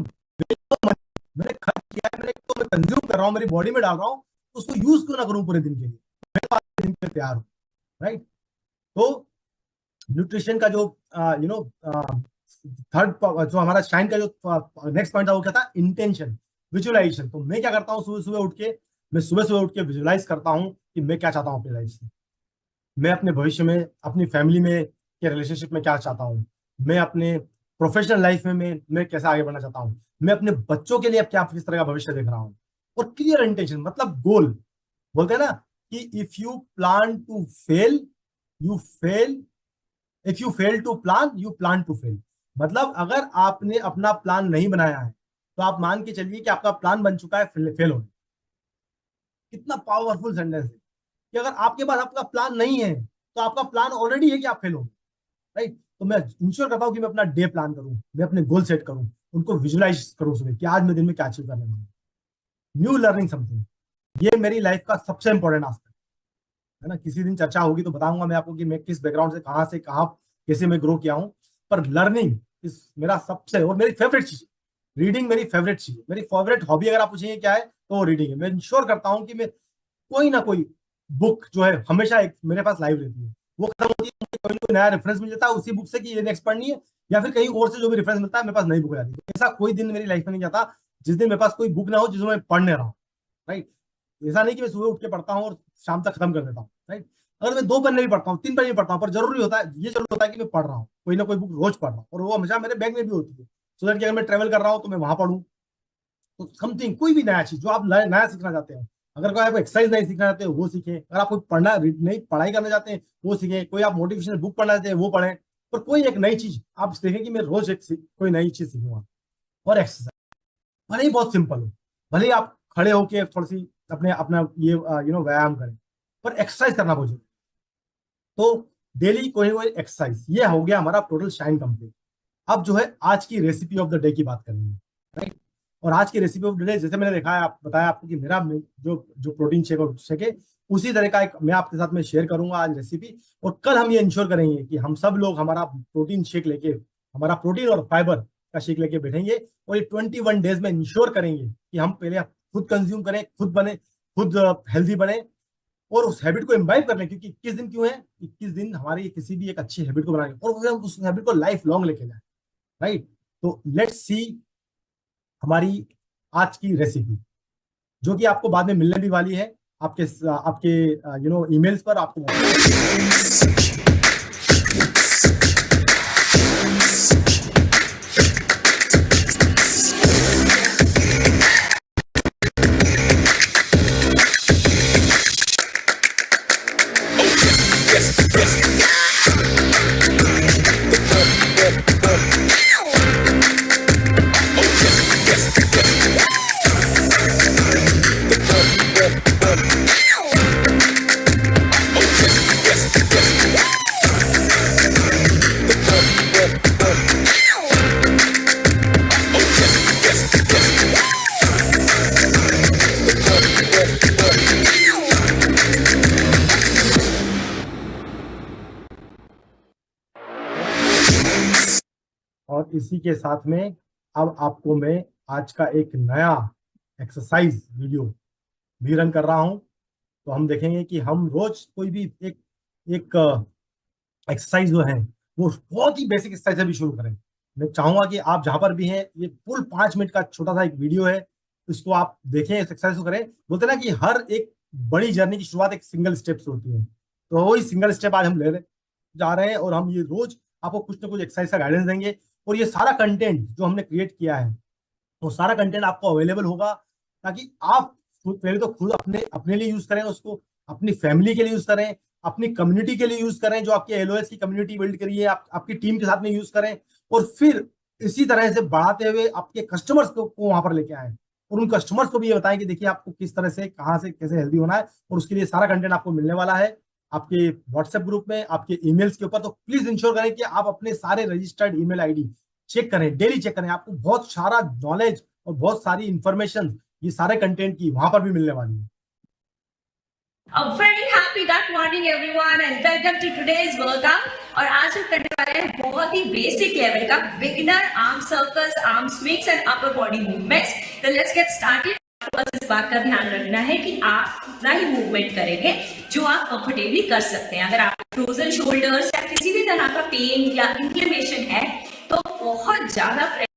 मैंने खर्च किया है, मैंने तो मैं कंज्यूम कर रहा हूँ, मेरी बॉडी में डाल रहा हूँ, तो उसको यूज क्यों ना करूं पूरे दिन के लिए। मैं तो आज के दिन के लिए तैयार हूँ, राइट। तो न्यूट्रिशन का जो थर्ड जो हमारा शाइन का जो नेक्स्ट पॉइंट था वो क्या था, इंटेंशन, विजुअलाइजेशन। तो मैं क्या करता हूँ, सुबह सुबह उठ के, मैं सुबह सुबह उठ के विजुअलाइज करता हूँ कि मैं क्या चाहता हूँ अपनी लाइफ से, मैं अपने भविष्य में, अपनी फैमिली में के रिलेशनशिप में क्या चाहता हूँ, मैं अपने प्रोफेशनल लाइफ में मैं कैसे आगे बढ़ना चाहता हूँ, मैं अपने बच्चों के लिए अब क्या किस तरह का भविष्य देख रहा हूँ। और क्लियर इंटेंशन मतलब गोल, बोलते हैं ना कि if you plan to fail you fail, if you fail to plan you plan to fail. मतलब अगर आपने अपना प्लान नहीं बनाया है तो आप मान के चलिए कि आपका प्लान बन चुका है फेल होने। कितना पावरफुल सेंटेंस है कि अगर आपके पास आपका प्लान नहीं है तो आपका प्लान ऑलरेडी है कि आप फेल हो, राइट। तो मैं इंश्योर करता हूं कि मैं अपना डे प्लान करूं, मैं अपने गोल सेट करूं, उनको विजुलाइज करूं सुबह कि आज मैं दिन में क्या अचीव करने वाला हूं। न्यू लर्निंग समथिंग, ये मेरी लाइफ का सबसे इंपॉर्टेंट एस्पेक्ट है ना। किसी दिन चर्चा होगी तो बताऊंगा मैं आपको कि मैं किस बैकग्राउंड से कहाँ कैसे मैं ग्रो किया हूँ। पर लर्निंग इस मेरा सबसे और मेरी फेवरेट चीज, रीडिंग मेरी फेवरेट चीज, मेरी फेवरेट हॉबी अगर आप पूछेंगे क्या है तो वो रीडिंग है। मैं इंश्योर करता हूँ कि मैं कोई ना कोई बुक जो है हमेशा एक मेरे पास लाइव रहती है, वो खत्म होती है, मुझे कोई ना कोई नया रेफरेंस मिल जाता है उसी बुक से कि ये नेक्स्ट पढ़नी है, या फिर कहीं और से जो भी रेफरेंस मिलता है मेरे पास नई बुक आ जाती है। ऐसा कोई दिन मेरी लाइफ में नहीं जाता जिस दिन मेरे पास कोई बुक ना हो जिसमें मैं पढ़ नहीं रहा हूँ, राइट। ऐसा नहीं कि मैं सुबह उठ के पढ़ता हूँ और शाम तक खत्म कर देता हूँ, राइट। अगर मैं 2 पन्ने भी पढ़ता हूँ, 3 पन्ने भी पढ़ता हूँ, पर जरूरी होता है, ये जरूर होता है कि मैं पढ़ रहा हूँ, कोई ना कोई बुक रोज पढ़ रहा हूँ, और वो हमेशा मेरे बैग में भी होती है, सो दैट कि अगर मैं ट्रेवल कर रहा हूँ तो मैं वहां पढ़ूँ। तो समथिंग, कोई भी नया चीज जो आप नया सीखना चाहते हैं, अगर कोई आप एक्सरसाइज नहीं सीखना चाहते हैं वो सीखें, अगर आप कोई नहीं पढ़ाई करना चाहते हैं वो सीखें, कोई आप मोटिवेशनल बुक पढ़ना चाहते हैं वो पढ़ें, पर कोई एक नई चीज आप देखें कि मैं रोज कोई नई चीज सीखूंगा। और एक्सरसाइज भले ही बहुत सिंपल हो, भले ही आप खड़े होके थोड़ी सी अपने अपना ये व्यायाम करें, पर एक्सरसाइज करना बहुत जरूरी। तो डेली कोई ना कोई एक्सरसाइज, ये हो गया हमारा टोटल शाइन कंप्लीट। अब जो है आज की रेसिपी ऑफ द डे की बात करेंगे, राइट। और आज की रेसिपी ऑफ द डे, जैसे मैंने देखा है, बताया आपको कि मेरा जो प्रोटीन शेक और शेक है, उसी तरह का एक मैं आपके साथ में शेयर करूंगा आज रेसिपी। और कल हम ये इंश्योर करेंगे कि हम सब लोग हमारा प्रोटीन शेक लेके, हमारा प्रोटीन और फाइबर का शेक लेके बैठेंगे, और ये 21 डेज में इंश्योर करेंगे कि हम पहले खुद कंज्यूम करें, खुद बने, खुद हेल्दी बने, और उस हैबिट को इम्बाइब कर लें। क्योंकि 21 दिन क्यों है? 21 दिन हमारी किसी भी एक अच्छी हैबिट को बनाएंगे और हम उस हैबिट को लाइफ लॉन्ग लेके जाए, राइट। तो लेट्स सी हमारी आज की रेसिपी, जो कि आपको बाद में मिलने भी वाली है आपके ईमेल्स पर आपको। और इसी के साथ में अब आपको मैं आज का एक नया एक्सरसाइज वीडियो भी रन कर रहा हूं। तो हम देखेंगे कि हम रोज कोई भी एक एक्सरसाइज जो है वो बहुत ही बेसिक एक्सरसाइज से भी शुरू करें। मैं चाहूंगा कि आप जहां पर भी हैं, ये फुल 5 मिनट का छोटा सा एक वीडियो है, इसको आप देखें, इस एक्सरसाइज को करें। बोलते ना कि हर एक बड़ी जर्नी की शुरुआत एक सिंगल स्टेप से होती है, तो वही सिंगल स्टेप आज हम ले जा रहे हैं, और हम ये रोज आपको कुछ ना कुछ एक्सरसाइज का गाइडेंस देंगे। और ये सारा कंटेंट जो हमने क्रिएट किया है, वो सारा कंटेंट आपको अवेलेबल होगा, ताकि आप पहले तो खुद अपने लिए यूज करें उसको, अपनी फैमिली के लिए यूज करें, अपनी कम्युनिटी के लिए यूज करें, जो आपकी एलओएस की कम्युनिटी बिल्ड करी है आपकी टीम के साथ में यूज करें, और फिर इसी तरह से बढ़ाते हुए आपके कस्टमर्स को वहां पर लेके आए, और उन कस्टमर्स को भी ये बताएं कि देखिए आपको किस तरह से, कहां से, कैसे हेल्दी होना है। और उसके लिए सारा कंटेंट आपको मिलने वाला है आपके व्हाट्सएप ग्रुप में, आपके ईमेल्स के ऊपर। तो प्लीज इंश्योर करें कि आप अपने सारे रजिस्टर्ड ईमेल आईडी चेक करें, डेली चेक करें। आपको बहुत सारा नॉलेज और बहुत सारी इंफॉर्मेशन ये सारे कंटेंट की वहां पर भी मिलने वाली है। A very happy that morning everyone and welcome to today's workout। और आज हम करने वाले हैं बहुत ही बेसिक लेवल का beginner arm circles, arm swings and upper body movements. तो लेट्स गेट स्टार्टेड। बस इस बात का ध्यान रखना है कि आप उतना ही मूवमेंट करेंगे जो आप कंफर्टेबली कर सकते हैं। अगर आप फ्रोजन शोल्डर्स या किसी भी तरह का पेन या इंफ्लेमेशन है तो बहुत ज्यादा